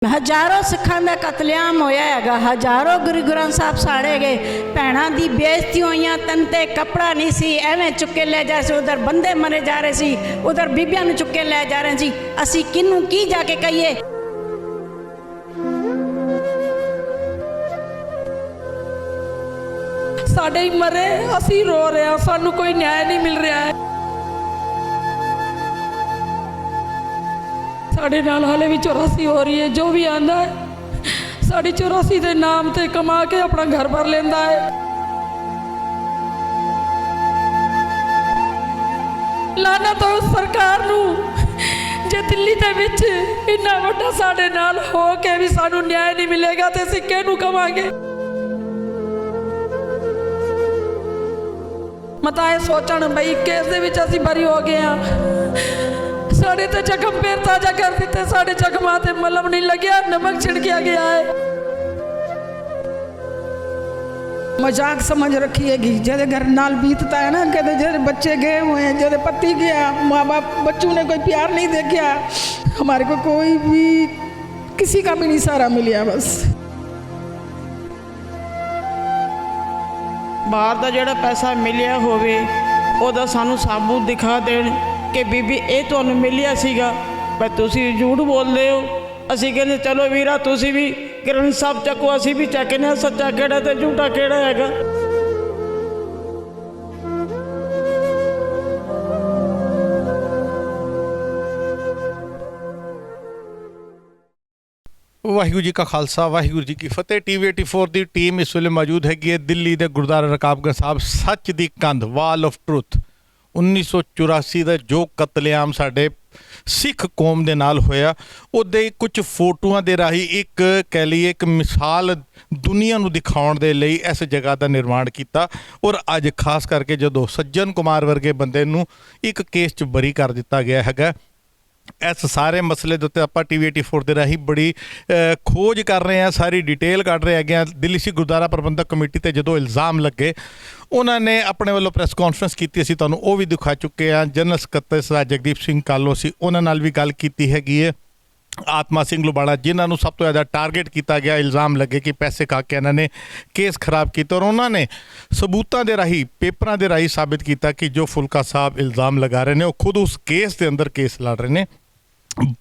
हजारों सिखां दा कतलेआम होया हैगा, हजारों गुरु ग्रंथ साहब साड़े गए, भैणां दी बेइज्जती होईयां, तन ते कपड़ा नहीं सी, एवें चुके ले जा रहे, उधर बंदे मरे जा रहे सी, उधर बीबियां नूं चुके ले जा रहे सी। असी किनू की जाके कहिए? साडे ही मरे, असी रो रहे हैं, सानू कोई न्याय नहीं मिल रहा है। साढ़े नाल हाले भी 84 हो रही है। जो भी आंदा है साड़ी 84 के नाम से कमा के अपना घर भर लेंदा है। लाना तो उस सरकार नू जे दिल्ली दे विच इन्ना वड्डा साडे नाल हो के भी सानू न्याय नहीं मिलेगा ते असीं किहनू कवांगे। मता ये सोचण बई केस दे विच असीं बरी हो गए हां, साढ़े तो जख्म फिर ताजा कर दिते, साढ़े जख्मां ते मलम नहीं लग्या, नमक छिड़किया गया है। मजाक समझ रखी हैगी। जैसे घर नाल बीतता है ना, कहते जैसे बच्चे गए हुए हैं, जैसे पति गया, माँ बाप बच्चों ने कोई प्यार नहीं देखा, हमारे को कोई भी किसी का भी नहीं सहारा मिलिया। बस बाहर का जोड़ा पैसा मिलिया होवे ओदा सानू सबूत दिखा देण कि बीबी ये तुहानू मिलिया सीगा, पर तुसी झूठ बोलते हो। असी कहते चलो वीरा तुसी भी ग्रंथ साहब चको, असी भी चकने सच्चा केड़ा ते झूठा केड़ा हैगा। वाहिगुरू जी का खालसा वाहिगुरू जी की फतेह। TV 84 की टीम इस वे मौजूद हैगी है दिल्ली के गुरुद्वारा रकाबगंज साहब सच की कंध वाल ऑफ ट्रुथ। 1984 का जो कतलेआम साडे सिख कौम के नाल होया, उहदे कुछ फोटोआं दे राही एक कह लीए एक मिसाल दुनिया नूं दिखाउण दे लई इस जगह का निर्माण किया। और अज खास करके जदों सज्जन कुमार वर्गे बंदे नूं एक केस च बरी कर दिता गया हैगा, इस सारे मसले के उत्ते आपां TV 84 के राही बड़ी खोज कर रहे हैं, सारी डिटेल कढ़ रहे हैं। दिल्ली सिख गुरुद्वारा प्रबंधक कमेटी ते जदों इल्ज़ाम लगे, उन्होंने अपने वालों प्रेस कॉन्फ्रेंस की, असीं तुहानूं वो भी दिखा चुके हैं। जनरल सकत्तर सरदार जगदीप सिंह कालो सी, उन्हां नाल भी गल कीती हैगी है। आत्मा सिंह लुबाड़ा जिन्होंने सब तो ज़्यादा टारगेट किया गया, इल्ज़ाम लगे कि पैसे खा के इन्होंने केस खराब किया, और उन्होंने सबूतों के राही पेपरों के राही साबित किया कि जो फुलका साहब इल्ज़ाम लगा रहे हैं वो खुद उस केस के अंदर केस लड़ रहे हैं।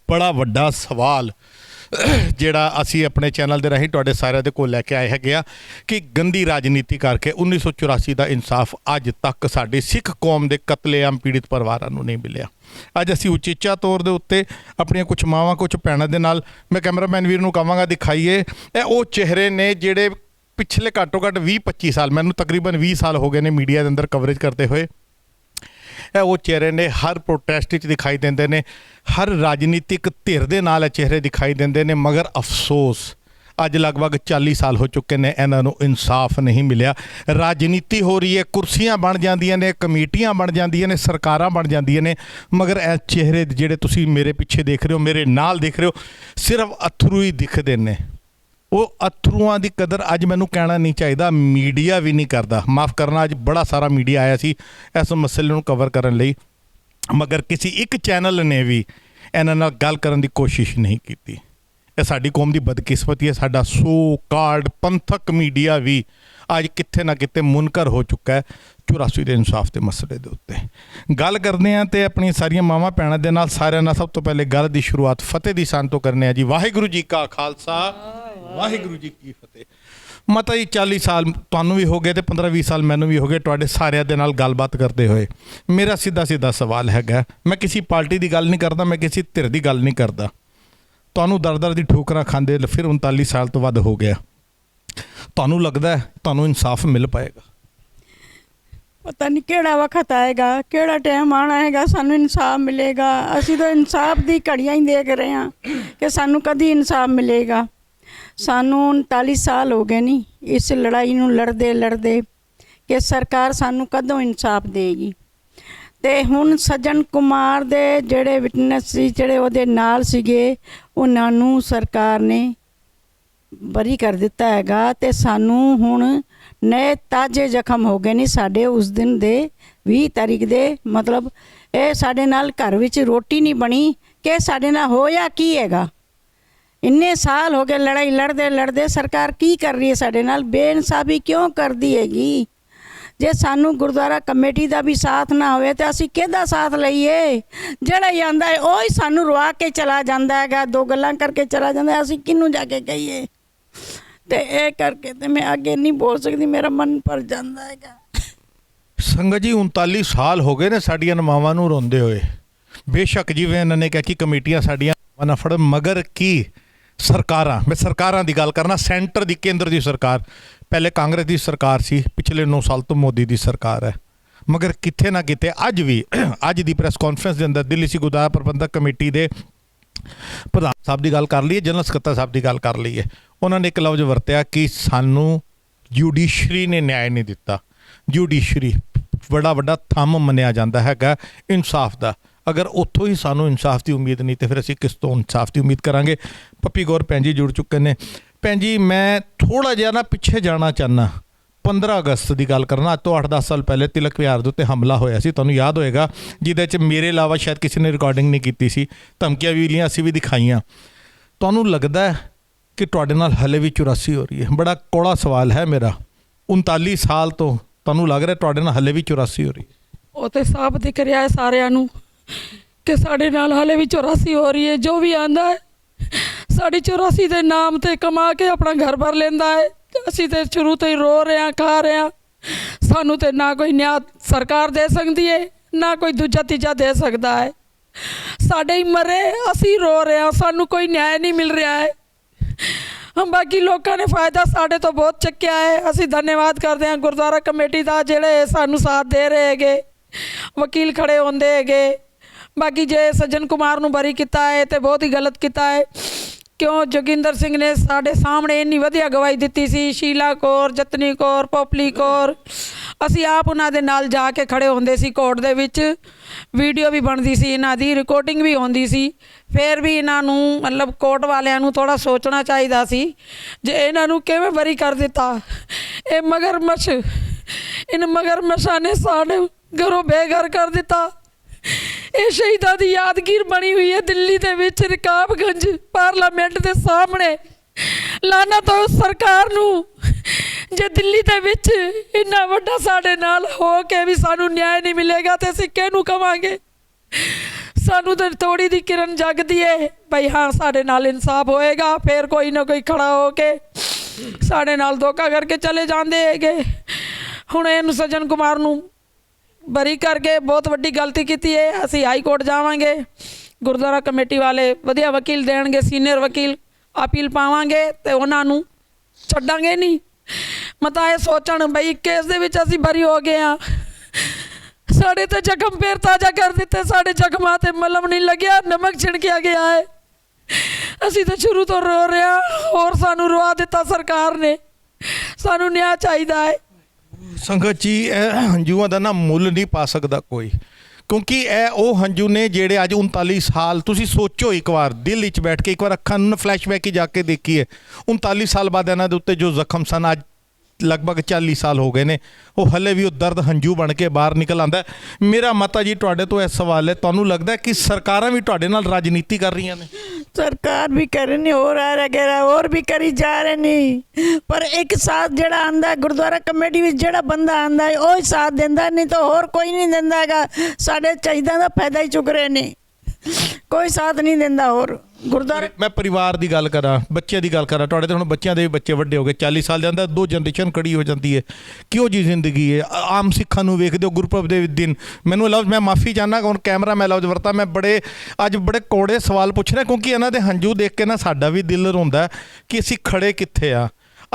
बड़ा वड्डा सवाल ਜਿਹੜਾ ਅਸੀਂ अपने चैनल के राही तुहाडे सारिਆਂ ਦੇ ਕੋਲ लैके आए हैगे आ कि गंदी राजनीति करके 1984 का इंसाफ अज तक साडी सिख कौम के कतलेआम पीड़ित परिवारों को नहीं मिलिया। अज असीं उचेचा तौर के उत्ते अपनियां कुछ मावां कुछ भैणां दे नाल, मैं कैमरामैन वीर नूं कहांगा दिखाइए, ये वो चेहरे ने जिहड़े पिछले घट्टो घट्ट 20-25 साल, मैनूं तकरीबन 20 साल हो गए ने मीडिया के अंदर कवरेज करते हुए, वो चेहरे ने हर प्रोटेस्ट दिखाई देंदे ने, हर राजनीतिक धिर दे नाल चेहरे दिखाई देंदे ने। मगर अफसोस अज लगभग 40 साल हो चुके ने, इन्हां नूं इंसाफ नहीं मिलिया। राजनीति हो रही है, कुर्सियां बन जांदियां ने, कमेटियां बन जांदियां ने, सरकारां बन जांदियां ने, मगर ए चेहरे जिहड़े तुसीं मेरे पिछे देख रहे हो, मेरे नाल देख रहे हो, सिर्फ अथरू ही दिखदे ने। वो अथरूआं की कदर अज मैनू कहना नहीं चाहिए, मीडिया भी नहीं करता। माफ़ करना, अज बड़ा सारा मीडिया आया सी इस मसले नूं कवर करन लई, मगर किसी एक चैनल ने भी इन्हां नाल गल करन दी कोशिश नहीं की। ये साडी कौम की बदकिस्मती है। साडा सो कार्ड पंथक मीडिया भी अज कित्थे ना कित्ते मुनकर हो चुका है 84 के इंसाफ के मसले के उत्ते। गल करते हैं तो अपनी सारिया मावां भैणां दे नाल सारिਆਂ नाल सब तो पहले गल की शुरुआत फतेह दी सान तो करने जी। वाहिगुरू जी का खालसा वाहिगुरू जी की फतेह। मता जी 40 साल तुहानूं भी हो गए तो 15-20 साल मैनूं भी हो गए तुहाडे सारिਆਂ दे नाल गलबात करते हुए। मेरा सीधा सीधा सवाल हैगा, मैं किसी पार्टी की गल नहीं करता, मैं किसी धिर की गल नहीं करता। तुहानूं दर-दर दी ठोकरां खांदे फिर 39 साल तो वध हो गया, तुहानूं लगदा है तुहानूं इंसाफ मिल पाएगा? पता नहीं केड़ा वक्त आएगा, केड़ा टाइम आना हैगा, सानू इंसाफ मिलेगा। असी तो इंसाफ दी घड़ियां ही देख रहे हैं कि सानू कदी इंसाफ मिलेगा। सानू 39 साल हो गए नहीं इस लड़ाई नूं लड़दे लड़दे कि सरकार सानू कदों इंसाफ देगी। ते हुण सज्जन कुमार दे जिहड़े विटनेस सी, जिहड़े उहदे नाल सीगे, उन्हां नूं सरकार ने बरी कर दिता हैगा। ते सानू हुण नए ताजे जख्म हो गए नहीं साडे उस दिन दे 20 तारीख दे। मतलब ये साडे नाल घर विच रोटी नहीं बनी कि साडे नाल होया की हैगा। ਇੰਨੇ ਸਾਲ ਹੋ ਗਏ ਲੜਾਈ ਲੜਦੇ ਲੜਦੇ। ਸਰਕਾਰ ਕੀ ਕਰ ਰਹੀ ਹੈ ਸਾਡੇ ਨਾਲ? ਬੇਇਨਸਾਫੀ ਕਿਉਂ ਕਰਦੀ ਹੈਗੀ? ਜੇ ਸਾਨੂੰ ਗੁਰਦੁਆਰਾ ਕਮੇਟੀ ਦਾ ਵੀ ਸਾਥ ਨਾ ਹੋਵੇ ਤਾਂ ਅਸੀਂ ਕਿਹਦਾ ਸਾਥ ਲਈਏ? ਜਿਹੜਾ ਹੀ ਆਂਦਾ ਹੈ ਉਹ ਹੀ ਸਾਨੂੰ ਰਵਾ ਕੇ ਚਲਾ ਜਾਂਦਾ ਹੈਗਾ, ਦੋ ਗੱਲਾਂ ਕਰਕੇ ਚਲਾ ਜਾਂਦਾ। ਅਸੀਂ ਕਿਹਨੂੰ ਜਾ ਕੇ ਕਹੀਏ? ਤੇ ਇਹ ਕਰਕੇ ਤੇ ਮੈਂ ਅੱਗੇ ਨਹੀਂ ਬੋਲ ਸਕਦੀ, ਮੇਰਾ ਮਨ ਭਰ ਜਾਂਦਾ ਹੈਗਾ। ਸੰਗਤ ਜੀ 39 ਸਾਲ ਹੋ ਗਏ ਨੇ ਸਾਡੀਆਂ ਮਾਵਾਂ ਨੂੰ ਰੋਂਦੇ ਹੋਏ। ਬੇਸ਼ੱਕ ਜਿਵੇਂ ਇਹਨਾਂ ਨੇ ਕਿਹਾ ਕਿ ਕਮੇਟੀਆਂ ਸਾਡੀਆਂ ਨਾ ਫੜ, ਮਗਰ ਕੀ ਸਰਕਾਰਾਂ, ਮੈਂ ਸਰਕਾਰਾਂ ਦੀ ਗੱਲ ਕਰਨਾ, ਸੈਂਟਰ ਦੀ, ਕੇਂਦਰ ਦੀ ਸਰਕਾਰ, ਪਹਿਲੇ ਕਾਂਗਰਸ ਦੀ ਸਰਕਾਰ ਸੀ, ਪਿਛਲੇ 9 ਸਾਲ ਤੋਂ ਮੋਦੀ ਦੀ ਸਰਕਾਰ ਹੈ। ਮਗਰ ਕਿਤੇ ਨਾ ਕਿਤੇ ਅੱਜ ਵੀ, ਅੱਜ ਦੀ ਪ੍ਰੈਸ ਕਾਨਫਰੰਸ ਦੇ ਅੰਦਰ ਦਿੱਲੀ ਸਿੱਖ ਗੁਰਦੁਆਰਾ ਪ੍ਰਬੰਧਕ ਕਮੇਟੀ ਦੇ ਪ੍ਰਧਾਨ ਸਾਹਿਬ ਦੀ ਗੱਲ ਕਰ ਲਈਏ, ਜਨਰਲ ਸਕੱਤਰ ਸਾਹਿਬ ਦੀ ਗੱਲ ਕਰ ਲਈਏ, ਉਹਨਾਂ ਨੇ ਇੱਕ ਲਫ਼ਜ਼ ਵਰਤਿਆ ਕਿ ਸਾਨੂੰ ਜੁਡੀਸ਼ਰੀ ਨੇ ਨਿਆਂ ਨਹੀਂ ਦਿੱਤਾ। ਜੁਡੀਸ਼ਰੀ ਬੜਾ ਵੱਡਾ ਥੰਮ ਮੰਨਿਆ ਜਾਂਦਾ ਹੈਗਾ ਇਨਸਾਫ ਦਾ। ਅਗਰ ਉੱਥੋਂ ਹੀ ਸਾਨੂੰ ਇਨਸਾਫ ਦੀ ਉਮੀਦ ਨਹੀਂ, ਤਾਂ ਫਿਰ ਅਸੀਂ ਕਿਸ ਤੋਂ ਇਨਸਾਫ ਦੀ ਉਮੀਦ ਕਰਾਂਗੇ? ਪੱਪੀ ਗੌਰ ਭੈਣ ਜੀ ਜੁੜ ਚੁੱਕੇ ਨੇ। ਭੈਣ ਜੀ ਮੈਂ ਥੋੜ੍ਹਾ ਜਿਹਾ ਨਾ ਪਿੱਛੇ ਜਾਣਾ ਚਾਹੁੰਦਾ। 15 ਅਗਸਤ ਦੀ ਗੱਲ ਕਰਨਾ, ਅੱਜ ਤੋਂ 8-10 ਸਾਲ ਪਹਿਲੇ ਤਿਲਕ ਵਿਹਾਰ ਦੇ ਉੱਤੇ ਹਮਲਾ ਹੋਇਆ ਸੀ, ਤੁਹਾਨੂੰ ਯਾਦ ਹੋਏਗਾ, ਜਿਹਦੇ 'ਚ ਮੇਰੇ ਇਲਾਵਾ ਸ਼ਾਇਦ ਕਿਸੇ ਨੇ ਰਿਕਾਰਡਿੰਗ ਨਹੀਂ ਕੀਤੀ ਸੀ, ਧਮਕੀਆਂ ਵੀ ਲਿਆਂ, ਅਸੀਂ ਵੀ ਦਿਖਾਈਆਂ। ਤੁਹਾਨੂੰ ਲੱਗਦਾ ਹੈ ਕਿ ਤੁਹਾਡੇ ਨਾਲ ਹਲੇ ਵੀ ਚੁਰਾਸੀ ਹੋ ਰਹੀ ਹੈ? ਬੜਾ ਕੌੜਾ ਸਵਾਲ ਹੈ ਮੇਰਾ। 39 ਸਾਲ ਤੋਂ ਤੁਹਾਨੂੰ ਲੱਗ ਰਿਹਾ ਤੁਹਾਡੇ ਨਾਲ ਹਲੇ ਵੀ ਚੁਰਾਸੀ ਹੋ ਰਹੀ ਹੈ? ਉਹ ਤੇ ਸਾਫ਼ ਦਿਖ ਰਿਹਾ ਹੈ ਸਾਰਿਆਂ ਨੂੰ ਕਿ ਸਾਡੇ ਨਾਲ ਹਲੇ ਵੀ 84 ਹੋ ਰਹੀ ਹੈ। ਜੋ ਵੀ ਆਂਦਾ ਹੈ ਸਾਡੀ 84 ਦੇ ਨਾਮ ਤੇ ਕਮਾ ਕੇ ਆਪਣਾ ਘਰ ਭਰ ਲੈਂਦਾ ਹੈ। ਅਸੀਂ ਤੇ ਸ਼ੁਰੂ ਤੋਂ ਹੀ ਰੋ ਰਹੇ ਹਾਂ, ਖਾ ਰਹੇ ਹਾਂ। ਸਾਨੂੰ ਤੇ ਨਾ ਕੋਈ ਨਿਆਂ ਸਰਕਾਰ ਦੇ ਸਕਦੀ ਹੈ, ਨਾ ਕੋਈ ਦੂਜਾ ਤੀਜਾ ਦੇ ਸਕਦਾ ਹੈ। ਸਾਡੇ ਹੀ ਮਰੇ, ਅਸੀਂ ਰੋ ਰਹੇ ਹਾਂ, ਸਾਨੂੰ ਕੋਈ ਨਿਆਂ ਨਹੀਂ ਮਿਲ ਰਿਹਾ ਹੈ। ਬਾਕੀ ਲੋਕਾਂ ਨੇ ਫਾਇਦਾ ਸਾਡੇ ਤੋਂ ਬਹੁਤ ਚੱਕਿਆ ਹੈ। ਅਸੀਂ ਧੰਨਵਾਦ ਕਰਦੇ ਹਾਂ ਗੁਰਦੁਆਰਾ ਕਮੇਟੀ ਦਾ, ਜਿਹੜੇ ਸਾਨੂੰ ਸਾਥ ਦੇ ਰਹੇ ਹੈਗੇ, ਵਕੀਲ ਖੜੇ ਹੁੰਦੇ ਹੈਗੇ। ਬਾਕੀ ਜੇ ਸੱਜਣ ਕੁਮਾਰ ਨੂੰ ਬਰੀ ਕੀਤਾ ਹੈ ਤੇ ਬਹੁਤ ਹੀ ਗਲਤ ਕੀਤਾ ਹੈ। ਕਿਉਂ? ਜੋਗਿੰਦਰ ਸਿੰਘ ਨੇ ਸਾਡੇ ਸਾਹਮਣੇ ਇੰਨੀ ਵਧੀਆ ਗਵਾਹੀ ਦਿੱਤੀ ਸੀ, ਸ਼ੀਲਾ ਕੌਰ, ਜਤਨੀ ਕੌਰ, ਪੋਪਲੀ ਕੌਰ, ਅਸੀਂ ਆਪ ਉਹਨਾਂ ਦੇ ਨਾਲ ਜਾ ਕੇ ਖੜੇ ਹੁੰਦੇ ਸੀ ਕੋਰਟ ਦੇ ਵਿੱਚ। ਵੀਡੀਓ ਵੀ ਬਣਦੀ ਸੀ ਇਹਨਾਂ ਦੀ, ਰਿਕਾਰਡਿੰਗ ਵੀ ਹੁੰਦੀ ਸੀ। ਫਿਰ ਵੀ ਇਹਨਾਂ ਨੂੰ ਮਤਲਬ ਕੋਰਟ ਵਾਲਿਆਂ ਨੂੰ ਥੋੜ੍ਹਾ ਸੋਚਣਾ ਚਾਹੀਦਾ ਸੀ ਜੇ ਇਹਨਾਂ ਨੂੰ ਕਿਵੇਂ ਬਰੀ ਕਰ ਦਿੱਤਾ। ਇਹ ਮਗਰਮੱਛ, ਇਨ ਮਗਰਮੱਛਾਂ ਨੇ ਸਾਡੇ ਘਰੋਂ ਬੇਘਰ ਕਰ ਦਿੱਤਾ। ਇਹ ਸ਼ਹੀਦਾਂ ਦੀ ਯਾਦਗੀਰ ਬਣੀ ਹੋਈ ਹੈ ਦਿੱਲੀ ਦੇ ਵਿੱਚ, ਰਕਾਬਗੰਜ ਪਾਰਲੀਮੈਂਟ ਦੇ ਸਾਹਮਣੇ। ਲਾਨਤ ਹੋ ਸਰਕਾਰ ਨੂੰ, ਜੇ ਦਿੱਲੀ ਦੇ ਵਿੱਚ ਇੰਨਾ ਵੱਡਾ ਸਾਡੇ ਨਾਲ ਹੋ ਕੇ ਵੀ ਸਾਨੂੰ ਨਿਆਂ ਨਹੀਂ ਮਿਲੇਗਾ ਤੇ ਅਸੀਂ ਕਿਹਨੂੰ ਕਵਾਂਗੇ? ਸਾਨੂੰ ਤਾਂ ਥੋੜੀ ਦੀ ਕਿਰਨ ਜਗਦੀ ਹੈ ਭਈ ਹਾਂ ਸਾਡੇ ਨਾਲ ਇਨਸਾਫ ਹੋਏਗਾ। ਫਿਰ ਕੋਈ ਨਾ ਕੋਈ ਖੜਾ ਹੋ ਕੇ ਸਾਡੇ ਨਾਲ ਧੋਖਾ ਕਰਕੇ ਚਲੇ ਜਾਂਦੇ ਹੈਗੇ। ਹੁਣ ਇਹਨੂੰ ਸੱਜਣ ਕੁਮਾਰ ਨੂੰ ਬਰੀ ਕਰਕੇ ਬਹੁਤ ਵੱਡੀ ਗਲਤੀ ਕੀਤੀ ਹੈ। ਅਸੀਂ ਹਾਈ ਕੋਰਟ ਜਾਵਾਂਗੇ, ਗੁਰਦੁਆਰਾ ਕਮੇਟੀ ਵਾਲੇ ਵਧੀਆ ਵਕੀਲ ਦੇਣਗੇ, ਸੀਨੀਅਰ ਵਕੀਲ, ਅਪੀਲ ਪਾਵਾਂਗੇ ਤੇ ਉਹਨਾਂ ਨੂੰ ਛੱਡਾਂਗੇ ਨਹੀਂ। ਮਤਾ ਇਹ ਸੋਚਣ ਬਈ ਕੇਸ ਦੇ ਵਿੱਚ ਅਸੀਂ ਬਰੀ ਹੋ ਗਏ ਹਾਂ, ਸਾਡੇ ਤੇ ਜ਼ਖਮ ਫੇਰ ਤਾਜ਼ਾ ਕਰ ਦਿੱਤੇ, ਸਾਡੇ ਜ਼ਖਮਾਂ ਤੇ ਮਲਮ ਨਹੀਂ ਲੱਗਿਆ, ਨਮਕ ਛਿੜਕਿਆ ਗਿਆ ਹੈ। ਅਸੀਂ ਤਾਂ ਸ਼ੁਰੂ ਤੋਂ ਰੋ ਰਹੇ ਹਾਂ, ਹੋਰ ਸਾਨੂੰ ਰਵਾ ਦਿੱਤਾ ਸਰਕਾਰ ਨੇ। ਸਾਨੂੰ ਨਿਆਂ ਚਾਹੀਦਾ ਹੈ। ਸੰਗਤ ਜੀ ਇਹ ਹੰਝੂਆਂ ਦਾ ਨਾ ਮੁੱਲ ਨਹੀਂ ਪਾ ਸਕਦਾ ਕੋਈ, ਕਿਉਂਕਿ ਇਹ ਉਹ ਹੰਝੂ ਨੇ ਜਿਹੜੇ ਅੱਜ 39 ਸਾਲ, ਤੁਸੀਂ ਸੋਚੋ ਇੱਕ ਵਾਰ ਦਿਲ ਵਿੱਚ ਬੈਠ ਕੇ, ਇੱਕ ਵਾਰ ਅੱਖਾਂ ਨੂੰ ਫਲੈਸ਼ਬੈਕ ਹੀ ਜਾ ਕੇ ਦੇਖੀਏ। 39 ਸਾਲ ਬਾਅਦ ਇਹਨਾਂ ਦੇ ਉੱਤੇ ਜੋ ਜ਼ਖਮ ਸਨ, ਅੱਜ ਲਗਭਗ 40 ਸਾਲ ਹੋ ਗਏ ਨੇ, ਉਹ ਹਲੇ ਵੀ ਉਹ ਦਰਦ ਹੰਝੂ ਬਣ ਕੇ ਬਾਹਰ ਨਿਕਲ ਆਉਂਦਾ। ਮੇਰਾ ਮਾਤਾ ਜੀ ਤੁਹਾਡੇ ਤੋਂ ਇਹ ਸਵਾਲ ਹੈ, ਤੁਹਾਨੂੰ ਲੱਗਦਾ ਕਿ ਸਰਕਾਰਾਂ ਵੀ ਤੁਹਾਡੇ ਨਾਲ ਰਾਜਨੀਤੀ ਕਰ ਰਹੀਆਂ ਨੇ? ਸਰਕਾਰ ਵੀ ਕਰ ਰਹੀ ਨੇ, ਹੋਰ ਆ ਰਿਹਾ ਹੋਰ ਵੀ ਕਰੀ ਜਾ ਰਹੇ ਨੇ, ਪਰ ਇੱਕ ਸਾਥ ਜਿਹੜਾ ਆਂਦਾ ਗੁਰਦੁਆਰਾ ਕਮੇਟੀ ਵਿੱਚ, ਜਿਹੜਾ ਬੰਦਾ ਆਂਦਾ ਹੈ ਉਹ ਹੀ ਸਾਥ ਦਿੰਦਾ, ਨਹੀਂ ਤਾਂ ਹੋਰ ਕੋਈ ਨਹੀਂ ਦਿੰਦਾ ਹੈਗਾ। ਸਾਡੇ ਚਾਹੀਦਾ ਦਾ ਫਾਇਦਾ ਹੀ ਚੁੱਕ ਰਹੇ ਨੇ, ਕੋਈ ਸਾਥ ਨਹੀਂ ਦਿੰਦਾ। ਹੋਰ ਗੁਰਦੁਆਰਾ, ਮੈਂ ਪਰਿਵਾਰ ਦੀ ਗੱਲ ਕਰਾਂ, ਬੱਚਿਆਂ ਦੀ ਗੱਲ ਕਰਾਂ, ਤੁਹਾਡੇ ਤਾਂ ਹੁਣ ਬੱਚਿਆਂ ਦੇ ਵੀ ਬੱਚੇ ਵੱਡੇ ਹੋ ਗਏ, 40 ਸਾਲ ਦੇ ਅੰਦਰ 2 ਜਨਰੇਸ਼ਨ ਖੜੀ ਹੋ ਜਾਂਦੀ ਹੈ। ਕਿਹੋ ਜਿਹੀ ਜ਼ਿੰਦਗੀ ਹੈ? ਆਮ ਸਿੱਖਾਂ ਨੂੰ ਵੇਖਦੇ ਹੋ ਗੁਰਪੁਰਬ ਦੇ ਦਿਨ, ਮੈਨੂੰ ਲਫ਼ਜ਼, ਮੈਂ ਮਾਫੀ ਚਾਹੁੰਦਾ ਹੁਣ ਕੈਮਰਾ ਮੈਂ ਲਫ਼ਜ਼ ਵਰਤਾ, ਮੈਂ ਅੱਜ ਬੜੇ ਕੌੜੇ ਸਵਾਲ ਪੁੱਛ ਰਿਹਾ, ਕਿਉਂਕਿ ਇਹਨਾਂ ਦੇ ਹੰਝੂ ਦੇਖ ਕੇ ਨਾ ਸਾਡਾ ਵੀ ਦਿਲ ਰੋਂਦਾ ਕਿ ਅਸੀਂ ਖੜੇ ਕਿੱਥੇ ਆ।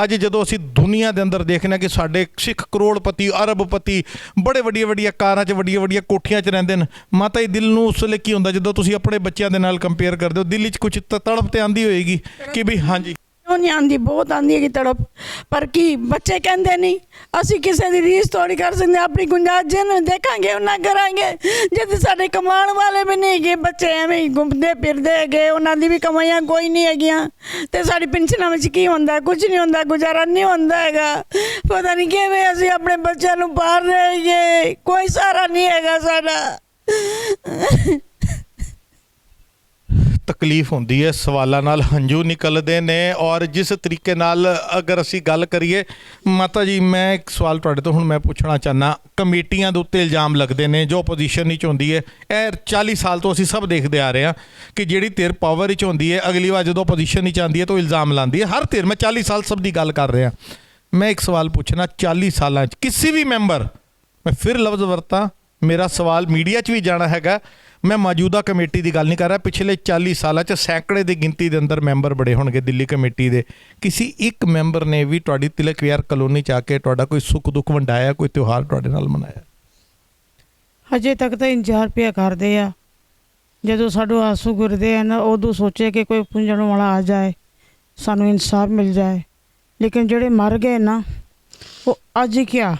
ਅੱਜ ਜਦੋਂ ਅਸੀਂ ਦੁਨੀਆ ਦੇ ਅੰਦਰ ਦੇਖਦੇ ਕਿ ਸਾਡੇ ਸਿੱਖ ਕਰੋੜਪਤੀ, ਅਰਬਪਤੀ, ਬੜੇ ਵੱਡੀਆਂ ਕਾਰਾਂ 'ਚ, ਵੱਡੀਆਂ ਕੋਠੀਆਂ 'ਚ ਰਹਿੰਦੇ ਨੇ, ਮਾਤਾ ਜੀ ਦਿਲ ਨੂੰ ਉਸ ਵੇਲੇ ਕੀ ਹੁੰਦਾ ਜਦੋਂ ਤੁਸੀਂ ਆਪਣੇ ਬੱਚਿਆਂ ਦੇ ਨਾਲ ਕੰਪੇਅਰ ਕਰਦੇ ਹੋ? ਦਿਲ 'ਚ ਕੁਛ ਤੜਪ ਤੇ ਆਉਂਦੀ ਹੋਏਗੀ ਕਿ ਵੀ ਹਾਂਜੀ ਕਿਉਂ ਨਹੀਂ ਆਉਂਦੀ? ਬਹੁਤ ਆਉਂਦੀ ਹੈਗੀ ਤੜਪ, ਪਰ ਕੀ ਬੱਚੇ ਕਹਿੰਦੇ ਨਹੀਂ। ਅਸੀਂ ਕਿਸੇ ਦੀ ਰੀਸ ਥੋੜ੍ਹੀ ਕਰ ਸਕਦੇ, ਆਪਣੀ ਗੁੰਜਾਇਸ਼ ਜਿਹਨੂੰ ਦੇਖਾਂਗੇ ਉਹਨਾਂ ਕਰਾਂਗੇ। ਜਦ ਸਾਡੇ ਕਮਾਉਣ ਵਾਲੇ ਵੀ ਨਹੀਂ ਹੈਗੇ, ਬੱਚੇ ਐਵੇਂ ਹੀ ਘੁੰਮਦੇ ਫਿਰਦੇ ਹੈਗੇ, ਉਹਨਾਂ ਦੀ ਵੀ ਕਮਾਈਆਂ ਕੋਈ ਨਹੀਂ ਹੈਗੀਆਂ, ਤੇ ਸਾਡੀ ਪੈਨਸ਼ਨਾਂ ਵਿੱਚ ਕੀ ਹੁੰਦਾ? ਕੁਝ ਨਹੀਂ ਹੁੰਦਾ, ਗੁਜ਼ਾਰਾ ਨਹੀਂ ਹੁੰਦਾ ਹੈਗਾ। ਪਤਾ ਨਹੀਂ ਕਿਵੇਂ ਅਸੀਂ ਆਪਣੇ ਬੱਚਿਆਂ ਨੂੰ ਪਾਲ ਰਹੇ ਹੈਗੇ, ਕੋਈ ਸਹਾਰਾ ਨਹੀਂ ਹੈਗਾ ਸਾਡਾ। ਤਕਲੀਫ ਹੁੰਦੀ ਹੈ, ਸਵਾਲਾਂ ਨਾਲ ਹੰਝੂ ਨਿਕਲਦੇ ਨੇ। ਔਰ ਜਿਸ ਤਰੀਕੇ ਨਾਲ ਅਗਰ ਅਸੀਂ ਗੱਲ ਕਰੀਏ ਮਾਤਾ ਜੀ, ਮੈਂ ਇੱਕ ਸਵਾਲ ਤੁਹਾਡੇ ਤੋਂ ਹੁਣ ਮੈਂ ਪੁੱਛਣਾ ਚਾਹੁੰਦਾ, ਕਮੇਟੀਆਂ ਦੇ ਉੱਤੇ ਇਲਜ਼ਾਮ ਲੱਗਦੇ ਨੇ ਜੋ ਆਪੋਜੀਸ਼ਨ ਵਿੱਚ ਹੁੰਦੀ ਹੈ। ਇਹ 40 ਸਾਲ ਤੋਂ ਅਸੀਂ ਸਭ ਦੇਖਦੇ ਆ ਰਹੇ ਹਾਂ ਕਿ ਜਿਹੜੀ ਧਿਰ ਪਾਵਰ ਵਿੱਚ ਹੁੰਦੀ ਹੈ, ਅਗਲੀ ਵਾਰ ਜਦੋਂ ਆਪੋਜੀਸ਼ਨ ਵਿੱਚ ਆਉਂਦੀ ਹੈ ਤਾਂ ਉਹ ਇਲਜ਼ਾਮ ਲਾਉਂਦੀ ਹੈ। ਹਰ ਧਿਰ, ਮੈਂ 40 ਸਾਲ ਸਭ ਦੀ ਗੱਲ ਕਰ ਰਿਹਾ। ਮੈਂ ਇੱਕ ਸਵਾਲ ਪੁੱਛਣਾ, 40 ਸਾਲਾਂ 'ਚ ਕਿਸੇ ਵੀ ਮੈਂਬਰ, ਮੈਂ ਫਿਰ ਲਫ਼ਜ਼ ਵਰਤਾਂ, ਮੇਰਾ ਸਵਾਲ ਮੀਡੀਆ 'ਚ ਵੀ ਜਾਣਾ ਹੈਗਾ, ਮੈਂ ਮੌਜੂਦਾ ਕਮੇਟੀ ਦੀ ਗੱਲ ਨਹੀਂ ਕਰ ਰਿਹਾ, ਪਿਛਲੇ 40 ਸਾਲਾਂ 'ਚ ਸੈਂਕੜੇ ਦੀ ਗਿਣਤੀ ਦੇ ਅੰਦਰ ਮੈਂਬਰ ਬੜੇ ਹੋਣਗੇ ਦਿੱਲੀ ਕਮੇਟੀ ਦੇ, ਕਿਸੇ ਇੱਕ ਮੈਂਬਰ ਨੇ ਵੀ ਤੁਹਾਡੀ ਤਿਲਕ ਵਿਹਾਰ ਕਲੋਨੀ 'ਚ ਆ ਕੇ ਤੁਹਾਡਾ ਕੋਈ ਸੁੱਖ ਦੁੱਖ ਵੰਡਾਇਆ, ਕੋਈ ਤਿਉਹਾਰ ਤੁਹਾਡੇ ਨਾਲ ਮਨਾਇਆ? ਹਜੇ ਤੱਕ ਤਾਂ ਇੰਤਜ਼ਾਰ ਪਿਆ ਕਰਦੇ ਆ, ਜਦੋਂ ਸਾਡੇ ਆਂਸੂ ਗਿਰਦੇ ਆ ਨਾ ਉਦੋਂ ਸੋਚੇ ਕਿ ਕੋਈ ਪੁੰਜਣ ਵਾਲਾ ਆ ਜਾਏ, ਸਾਨੂੰ ਇਨਸਾਫ ਮਿਲ ਜਾਏ। ਲੇਕਿਨ ਜਿਹੜੇ ਮਰ ਗਏ ਨਾ, ਉਹ ਅੱਜ ਕਿਆ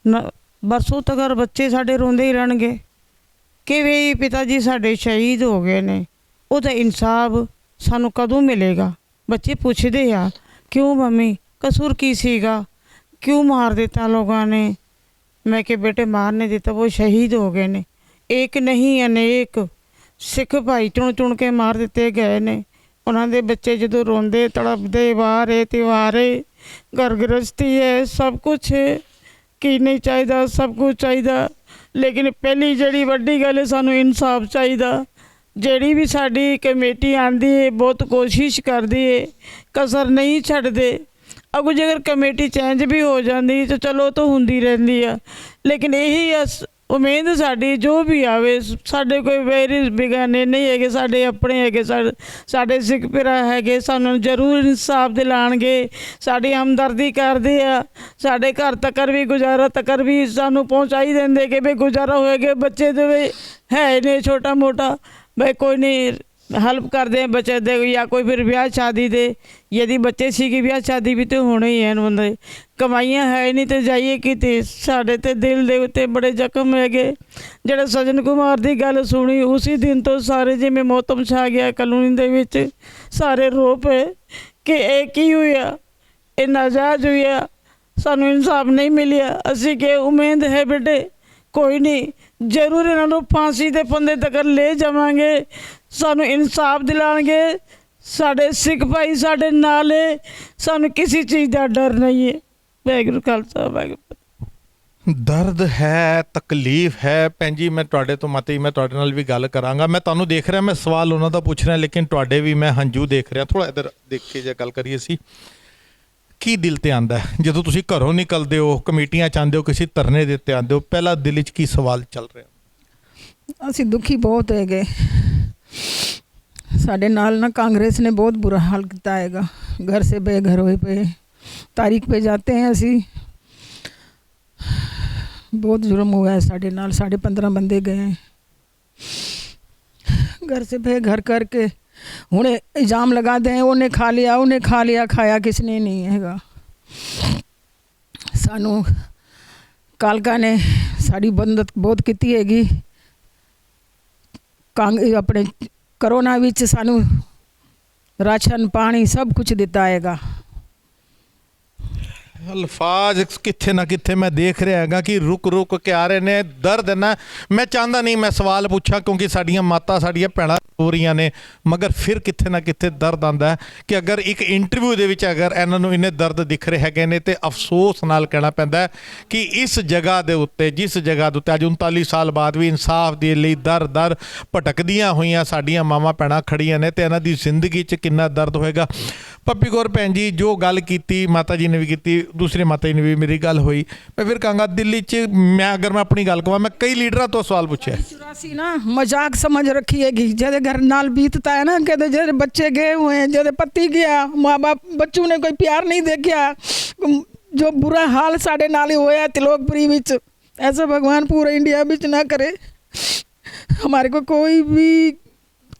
ਨਾ ਬਰਸੋਂ ਤੱਕ ਬੱਚੇ ਸਾਡੇ ਰੋਂਦੇ ਹੀ ਰਹਿਣਗੇ ਕਿ ਵੀ ਪਿਤਾ ਜੀ ਸਾਡੇ ਸ਼ਹੀਦ ਹੋ ਗਏ ਨੇ, ਉਹਦਾ ਇਨਸਾਫ ਸਾਨੂੰ ਕਦੋਂ ਮਿਲੇਗਾ? ਬੱਚੇ ਪੁੱਛਦੇ ਆ, ਕਿਉਂ ਮੰਮੀ, ਕਸੂਰ ਕੀ ਸੀਗਾ, ਕਿਉਂ ਮਾਰ ਦਿੱਤਾ ਲੋਕਾਂ ਨੇ? ਮੈਂ ਕਿ ਬੇਟੇ ਮਾਰ ਨਹੀਂ ਦਿੱਤਾ, ਉਹ ਸ਼ਹੀਦ ਹੋ ਗਏ ਨੇ। ਇੱਕ ਨਹੀਂ ਅਨੇਕ ਸਿੱਖ ਭਾਈ ਚੁਣ ਚੁਣ ਕੇ ਮਾਰ ਦਿੱਤੇ ਗਏ ਨੇ। ਉਹਨਾਂ ਦੇ ਬੱਚੇ ਜਦੋਂ ਰੋਂਦੇ ਤੜਪਦੇ, ਵਾਰੇ ਤਿਉਹਾਰੇ, ਘਰ ਗ੍ਰਸਤੀ ਹੈ, ਸਭ ਕੁਛ ਹੈ, ਕੀ ਨਹੀਂ ਚਾਹੀਦਾ? ਸਭ ਕੁਝ ਚਾਹੀਦਾ। ਲੇਕਿਨ ਪਹਿਲੀ ਜਿਹੜੀ ਵੱਡੀ ਗੱਲ ਹੈ, ਸਾਨੂੰ ਇਨਸਾਫ ਚਾਹੀਦਾ। ਜਿਹੜੀ ਵੀ ਸਾਡੀ ਕਮੇਟੀ ਆਉਂਦੀ ਹੈ ਬਹੁਤ ਕੋਸ਼ਿਸ਼ ਕਰਦੀ ਹੈ, ਕਸਰ ਨਹੀਂ ਛੱਡਦੇ। ਅਗਰ ਜੇਕਰ ਕਮੇਟੀ ਚੇਂਜ ਵੀ ਹੋ ਜਾਂਦੀ ਤਾਂ ਚਲੋ ਤਾਂ ਹੁੰਦੀ ਰਹਿੰਦੀ ਆ, ਲੇਕਿਨ ਇਹੀ ਉਮੀਦ ਸਾਡੀ ਜੋ ਵੀ ਆਵੇ, ਸਾਡੇ ਕੋਈ ਵੈਰੀ ਬਿਗਾਨੇ ਨਹੀਂ ਹੈਗੇ, ਸਾਡੇ ਆਪਣੇ ਹੈਗੇ, ਸਾਡੇ ਸਿੱਖ ਭਰਾ ਹੈਗੇ, ਸਾਨੂੰ ਜ਼ਰੂਰ ਇਨਸਾਫ ਦਿਲਾਉਣਗੇ। ਸਾਡੀ ਹਮਦਰਦੀ ਕਰਦੇ ਆ, ਸਾਡੇ ਘਰ ਤੱਕ ਵੀ ਗੁਜ਼ਾਰਾ ਤੱਕ ਵੀ ਸਾਨੂੰ ਪਹੁੰਚਾਈ ਦਿੰਦੇ ਕਿ ਵੀ ਗੁਜ਼ਾਰਾ ਹੋਏਗਾ। ਬੱਚੇ ਦੇ ਵੀ ਹੈ ਨੇ ਛੋਟਾ ਮੋਟਾ, ਬਈ ਕੋਈ ਨਹੀਂ ਹੈਲਪ ਕਰਦੇ ਆ ਬੱਚੇ ਦੇ, ਜਾਂ ਕੋਈ ਫਿਰ ਵਿਆਹ ਸ਼ਾਦੀ ਦੇ, ਯਦੀ ਬੱਚੇ ਸੀਗੇ ਵਿਆਹ ਸ਼ਾਦੀ ਵੀ ਤਾਂ ਹੋਣੇ ਹੀ ਹਨ। ਬੰਦੇ ਕਮਾਈਆਂ ਹੈ ਨਹੀਂ ਤੇ ਜਾਈਏ ਕਿਤੇ। ਸਾਡੇ ਤੇ ਦਿਲ ਦੇ ਉੱਤੇ ਬੜੇ ਜ਼ਖਮ ਹੈਗੇ। ਜਿਹੜਾ ਸਜਨ ਕੁਮਾਰ ਦੀ ਗੱਲ ਸੁਣੀ, ਉਸੇ ਦਿਨ ਤੋਂ ਸਾਰੇ ਜਿਵੇਂ ਮੌਤਮ ਛਾ ਗਿਆ ਕਲੋਨੀ ਦੇ ਵਿੱਚ। ਸਾਰੇ ਰੋ ਪਏ ਕਿ ਇਹ ਕੀ ਹੋਇਆ, ਇਹ ਨਾਜਾਇਜ਼ ਹੋਇਆ, ਸਾਨੂੰ ਇਨਸਾਫ ਨਹੀਂ ਮਿਲਿਆ। ਅਸੀਂ ਕਿ ਉਮੀਦ ਹੈ ਬੇਟੇ, ਕੋਈ ਨਹੀਂ, ਜ਼ਰੂਰ ਇਹਨਾਂ ਨੂੰ ਫਾਂਸੀ ਦੇ ਫੰਦੇ ਤੱਕ ਲੈ ਜਾਵਾਂਗੇ, ਸਾਨੂੰ ਇਨਸਾਫ ਦਿਲਾਉਣਗੇ। ਸਾਡੇ ਸਿੱਖ ਭਾਈ ਸਾਡੇ ਨਾਲ ਹੈ, ਸਾਨੂੰ ਕਿਸੇ ਚੀਜ਼ ਦਾ ਡਰ ਨਹੀਂ ਹੈ। ਵਾਹਿਗੁਰੂ ਖਾਲਸਾ ਵਾਹਿਗੁਰੂ। ਦਰਦ ਹੈ, ਤਕਲੀਫ ਹੈ। ਭੈਣ ਜੀ, ਮੈਂ ਤੁਹਾਡੇ ਤੋਂ ਮਾਤਾ ਜੀ, ਮੈਂ ਤੁਹਾਡੇ ਨਾਲ ਵੀ ਗੱਲ ਕਰਾਂਗਾ। ਮੈਂ ਤੁਹਾਨੂੰ ਦੇਖ ਰਿਹਾ, ਮੈਂ ਸਵਾਲ ਉਹਨਾਂ ਦਾ ਪੁੱਛ ਰਿਹਾ, ਲੇਕਿਨ ਤੁਹਾਡੇ ਵੀ ਮੈਂ ਹੰਝੂ ਦੇਖ ਰਿਹਾ। ਥੋੜ੍ਹਾ ਇੱਧਰ ਦੇਖ ਕੇ ਜੇ ਗੱਲ ਕਰੀਏ ਅਸੀਂ, ਕੀ ਦਿਲ ਤੇ ਆਉਂਦਾ ਜਦੋਂ ਤੁਸੀਂ ਘਰੋਂ ਨਿਕਲਦੇ ਹੋ, ਕਮੇਟੀਆਂ 'ਚ ਆਉਂਦੇ ਹੋ, ਕਿਸੇ ਧਰਨੇ ਦੇ ਉੱਤੇ ਆਉਂਦੇ ਹੋ, ਪਹਿਲਾਂ ਦਿਲ 'ਚ ਕੀ ਸਵਾਲ ਚੱਲ ਰਿਹਾ? ਅਸੀਂ ਦੁਖੀ ਬਹੁਤ ਹੈਗੇ। ਸਾਡੇ ਨਾਲ ਨਾ ਕਾਂਗਰਸ ਨੇ ਬਹੁਤ ਬੁਰਾ ਹਾਲ ਕੀਤਾ ਹੈਗਾ। घर से बेघर हुए पे तारीख पे जाते हैं असी, बहुत जुर्म हुआ है साढ़े नाल। 15.5 बंदे गए घर से बेघर करके। हुण इल्जाम लगा दें उन्हें खा लिया, खाया किसने नहीं हैगा। सानू कालका ने साड़ी बंदत बहुत की हैगी। अपने करोना विच सानू राशन पानी सब कुछ दिता हैगा। ਅਲਫਾਜ਼ ਕਿੱਥੇ ਨਾ ਕਿੱਥੇ ਮੈਂ ਦੇਖ ਰਿਹਾ ਹੈਗਾ ਕਿ ਰੁਕ ਕੇ ਆ ਰਹੇ ਨੇ। ਦਰਦ ਨਾ, ਮੈਂ ਚਾਹੁੰਦਾ ਨਹੀਂ ਮੈਂ ਸਵਾਲ ਪੁੱਛਾਂ ਕਿਉਂਕਿ ਸਾਡੀਆਂ ਮਾਤਾ, ਸਾਡੀਆਂ ਭੈਣਾਂ ਹੋ ਰਹੀਆਂ ਨੇ, ਮਗਰ ਫਿਰ ਕਿੱਥੇ ਨਾ ਕਿੱਥੇ ਦਰਦ ਆਉਂਦਾ ਕਿ ਅਗਰ ਇੱਕ ਇੰਟਰਵਿਊ ਦੇ ਵਿੱਚ ਅਗਰ ਇਹਨਾਂ ਨੂੰ ਇੰਨੇ ਦਰਦ ਦਿਖ ਰਹੇ ਹੈਗੇ ਨੇ ਤੇ ਅਫਸੋਸ ਨਾਲ ਕਹਿਣਾ ਪੈਂਦਾ ਕਿ ਇਸ ਜਗ੍ਹਾ ਦੇ ਉੱਤੇ, ਜਿਸ ਜਗ੍ਹਾ ਦੇ ਉੱਤੇ ਅੱਜ 39 ਸਾਲ ਬਾਅਦ ਵੀ ਇਨਸਾਫ ਦੇ ਲਈ ਦਰ ਭਟਕਦੀਆਂ ਹੋਈਆਂ ਸਾਡੀਆਂ ਮਾਵਾਂ ਭੈਣਾਂ ਖੜੀਆਂ ਨੇ ਤੇ ਇਹਨਾਂ ਦੀ ਜ਼ਿੰਦਗੀ 'ਚ ਕਿੰਨਾ ਦਰਦ ਹੋਏਗਾ। ਪੱਪੀ ਕੌਰ ਭੈਣ ਜੀ ਜੋ ਗੱਲ ਕੀਤੀ, ਮਾਤਾ ਜੀ ਨੇ ਵੀ ਕੀਤੀ, ਦੂਸਰੇ ਮਾਤਾ ਜੀ ਨੇ ਵੀ ਮੇਰੀ ਗੱਲ ਹੋਈ। ਮੈਂ ਫਿਰ ਕਹਾਂਗਾ ਦਿੱਲੀ 'ਚ ਮੈਂ ਅਗਰ ਮੈਂ ਆਪਣੀ ਗੱਲ ਕਹਾਂ, ਮੈਂ ਕਈ ਲੀਡਰਾਂ ਤੋਂ ਸਵਾਲ ਪੁੱਛਿਆ। 84 ना मजाक समझ रखी हैगी। जैसे घर नाल बीतता है ना, कहते जैसे बच्चे गए हुए हैं, जैसे पति गया, माँ बाप बच्चों ने कोई प्यार नहीं देखा, जो बुरा हाल साढ़े नाल होया तिलोकपुरी विच, ऐसा भगवान पूरे इंडिया विच ना करे। हमारे को कोई भी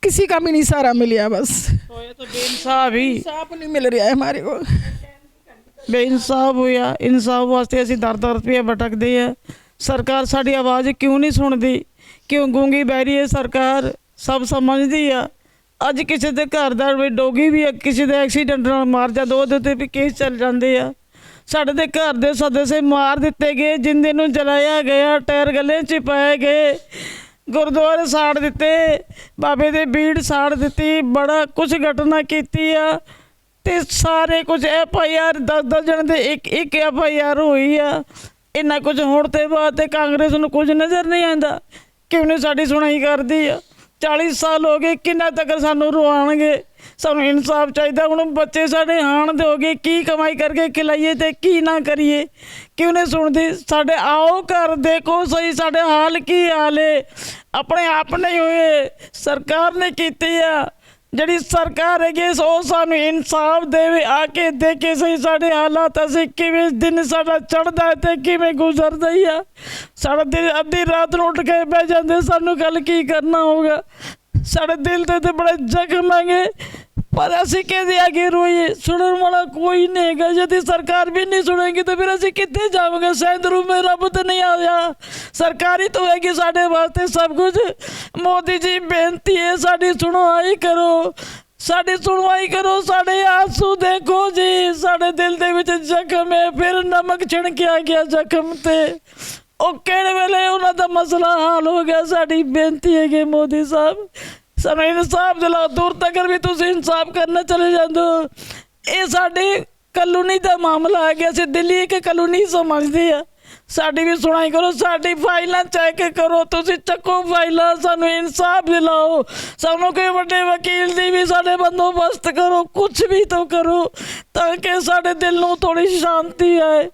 किसी का भी नहीं सहारा मिलिया, बस तो बेइंसाफ ही, इंसाफ नहीं मिल रहा है हमारे को। ਬੇਇਨਸਾਫ ਹੋਇਆ। ਇਨਸਾਫ ਵਾਸਤੇ ਅਸੀਂ ਦਰ ਪੇ ਭਟਕਦੇ ਆ। ਸਰਕਾਰ ਸਾਡੀ ਆਵਾਜ਼ ਕਿਉਂ ਨਹੀਂ ਸੁਣਦੀ? ਕਿਉਂ ਗੂੰਗੀ ਬਹਿਰੀ ਹੈ ਸਰਕਾਰ? ਸਭ ਸਮਝਦੀ ਆ। ਅੱਜ ਕਿਸੇ ਦੇ ਘਰ ਦਾ ਡੋਗੀ ਵੀ ਕਿਸੇ ਦੇ ਐਕਸੀਡੈਂਟ ਨਾਲ ਮਾਰ ਜਾਂਦਾ, ਉਹਦੇ 'ਤੇ ਵੀ ਕੇਸ ਚੱਲ ਜਾਂਦੇ ਆ। ਸਾਡੇ ਦੇ ਘਰ ਦੇ ਸਦੱਸੇ ਮਾਰ ਦਿੱਤੇ ਗਏ, ਜਿੰਦੇ ਨੂੰ ਜਲਾਇਆ ਗਿਆ, ਟਾਇਰ ਗਲੇ 'ਚ ਪਾਏ ਗਏ, ਗੁਰਦੁਆਰੇ ਸਾੜ ਦਿੱਤੇ, ਬਾਬੇ ਦੇ ਬੀੜ ਸਾੜ ਦਿੱਤੀ, ਬੜਾ ਕੁਝ ਘਟਨਾ ਕੀਤੀ ਆ। ਤੇ ਸਾਰੇ ਕੁਝ FIR 10 ਜਣ ਦੇ ਇੱਕ FIR ਹੋਈ ਆ। ਇੰਨਾ ਕੁਝ ਹੋਣ ਤੋਂ ਬਾਅਦ ਤੇ ਕਾਂਗਰਸ ਨੂੰ ਕੁਝ ਨਜ਼ਰ ਨਹੀਂ ਆਉਂਦਾ, ਕਿਉਂ ਨਹੀਂ ਸਾਡੀ ਸੁਣਾਈ ਕਰਦੀ ਆ। 40 ਸਾਲ ਹੋ ਗਏ, ਕਿੰਨਾ ਤੱਕ ਸਾਨੂੰ ਰਵਾਉਣਗੇ? ਸਾਨੂੰ ਇਨਸਾਫ ਚਾਹੀਦਾ। ਹੁਣ ਬੱਚੇ ਸਾਡੇ ਹਾਣ ਦੇ ਹੋ ਗਏ, ਕੀ ਕਮਾਈ ਕਰਕੇ ਖਿਲਾਈਏ ਤੇ ਕੀ ਨਾ ਕਰੀਏ? ਕਿਉਂ ਨਹੀਂ ਸੁਣਦੀ? ਸਾਡੇ ਆਓ ਘਰ ਦੇਖੋ ਸਹੀ, ਸਾਡੇ ਹਾਲ ਕੀ ਹਾਲ ਹੈ। ਆਪਣੇ ਆਪ ਨਹੀਂ ਹੋਏ, ਸਰਕਾਰ ਨੇ ਕੀਤੀ ਆ। ਜਿਹੜੀ ਸਰਕਾਰ ਹੈਗੀ ਉਹ ਸਾਨੂੰ ਇਨਸਾਫ ਦੇਵੇ, ਆ ਕੇ ਦੇਖੇ ਸਹੀ ਸਾਡੇ ਹਾਲਾਤ, ਅਸੀਂ ਕਿਵੇਂ ਦਿਨ ਸਾਡਾ ਚੜ੍ਹਦਾ ਹੈ ਤੇ ਕਿਵੇਂ ਗੁਜ਼ਰਦਾ ਹੀ ਆ। ਸਾਡਾ ਦਿਨ ਅੱਧੀ ਰਾਤ ਨੂੰ ਉੱਠ ਕੇ ਬਹਿ ਜਾਂਦੇ, ਸਾਨੂੰ ਕੱਲ ਕੀ ਕਰਨਾ ਹੋਊਗਾ। ਸਾਡੇ ਦਿਲ ਤੇ ਬੜੇ ਜ਼ਖਮ ਹੈਗੇ, ਪਰ ਅਸੀਂ ਕਿਹਦੇ ਅੱਗੇ ਰੋਈਏ? ਸੁਣਨ ਵਾਲਾ ਕੋਈ ਨਹੀਂ ਹੈਗਾ। यदि सरकार भी नहीं सुनेगी तो फिर ਅਸੀਂ ਕਿੱਥੇ ਜਾਵਾਂਗੇ? ਸੈਂਦਰੂ में ਰੱਬ ਤਾਂ ਨਹੀਂ ਆਇਆ। ਸਰਕਾਰ ਹੀ ਤਾਂ ਹੈਗੀ ਸਾਡੇ ਵਾਸਤੇ ਸਭ ਕੁਝ। ਮੋਦੀ ਜੀ ਬੇਨਤੀ ਹੈ, ਸਾਡੀ ਸੁਣਵਾਈ ਕਰੋ, ਸਾਡੀ ਸੁਣਵਾਈ ਕਰੋ। ਸਾਡੇ ਆਂਸੂ ਦੇਖੋ ਜੀ, ਸਾਡੇ ਦਿਲ ਦੇ ਵਿੱਚ ਜ਼ਖਮ ਹੈ, ਫਿਰ ਨਮਕ ਛਿਣਕਿਆ ਗਿਆ ਜ਼ਖਮ ਤੇ। ਉਹ ਕਿਹੜੇ ਵੇਲੇ ਉਹਨਾਂ ਦਾ ਮਸਲਾ ਹੱਲ ਹੋ ਗਿਆ? ਸਾਡੀ ਬੇਨਤੀ ਹੈ ਕਿ ਮੋਦੀ ਸਾਹਿਬ ਸਾਨੂੰ ਇਨਸਾਫ ਦਿਲਾਓ। ਦੂਰ ਤੱਕ ਵੀ ਤੁਸੀਂ ਇਨਸਾਫ ਕਰਨਾ ਚਲੇ ਜਾਂਦੇ ਹੋ। ਇਹ ਸਾਡੇ ਕਲੋਨੀ ਦਾ ਮਾਮਲਾ ਹੈ ਕਿ ਅਸੀਂ ਦਿੱਲੀ ਇੱਕ ਕਲੋਨੀ ਸਮਝਦੇ ਆ। ਸਾਡੀ ਵੀ ਸੁਣਾਈ ਕਰੋ, ਸਾਡੀ ਫਾਈਲਾਂ ਚੈੱਕ ਕਰੋ, ਤੁਸੀਂ ਚੱਕੋ ਫਾਈਲਾਂ, ਸਾਨੂੰ ਇਨਸਾਫ ਦਿਲਾਓ। ਸਾਨੂੰ ਕੋਈ ਵੱਡੇ ਵਕੀਲ ਦੀ ਵੀ ਸਾਡੇ ਬੰਦੋਬਸਤ ਕਰੋ, ਕੁਛ ਵੀ ਤਾਂ ਕਰੋ ਤਾਂ ਕਿ ਸਾਡੇ ਦਿਲ ਨੂੰ ਥੋੜੀ ਸ਼ਾਂਤੀ ਆਏ।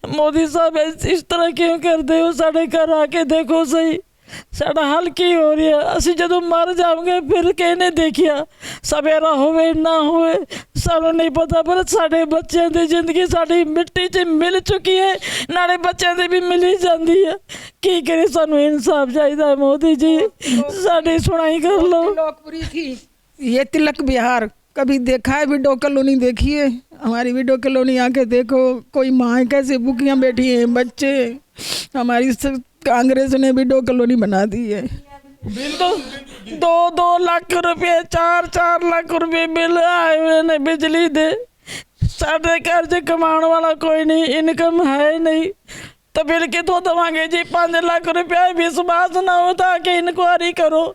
ਮੋਦੀ ਸਾਹਿਬ ਇਸ ਤਰ੍ਹਾਂ ਕਿਉਂ ਕਰਦੇ ਹੋ? ਸਾਡੇ ਘਰ ਆ ਕੇ ਦੇਖੋ ਸਹੀ, ਸਾਡਾ ਹੱਲ ਕੀ ਹੋ ਰਿਹਾ? ਅਸੀਂ ਜਦੋਂ ਮਰ ਜਾਵਾਂਗੇ ਫਿਰ ਕਿਹਨੇ ਦੇਖਿਆ? ਸਵੇਰਾ ਹੋਵੇ ਨਾ ਹੋਵੇ ਸਾਨੂੰ ਨਹੀਂ ਪਤਾ, ਪਰ ਸਾਡੇ ਬੱਚਿਆਂ ਦੀ ਜ਼ਿੰਦਗੀ ਸਾਡੀ ਮਿੱਟੀ 'ਚ ਮਿਲ ਚੁੱਕੀ ਹੈ, ਨਾਲੇ ਬੱਚਿਆਂ ਦੀ ਵੀ ਮਿਲੀ ਜਾਂਦੀ ਹੈ। ਕੀ ਕਰੇ? ਸਾਨੂੰ ਇਨਸਾਫ ਚਾਹੀਦਾ ਹੈ। ਮੋਦੀ ਜੀ ਸਾਡੀ ਸੁਣਾਈ ਕਰ लो। लोकप्रिय थी ये तिलक बिहार, कभी देखा है? विडो कॉलोनी देखी है? हमारी विडो कॉलोनी आके देखो, कोई माँ कैसे भूखियाँ बैठी हैं, बच्चे। हमारी कांग्रेस ने विडो कॉलोनी बना दी है। बिल तो 2-2 लाख रुपये, 4-4 लाख रुपये बिल आए हुए ने बिजली दे। साढ़े घर से कमाने वाला कोई नहीं, इनकम है नहीं, तो बिल कितों देवांगे जी? 5 लाख रुपया विश्वास ना होता कि इंक्वायरी करो।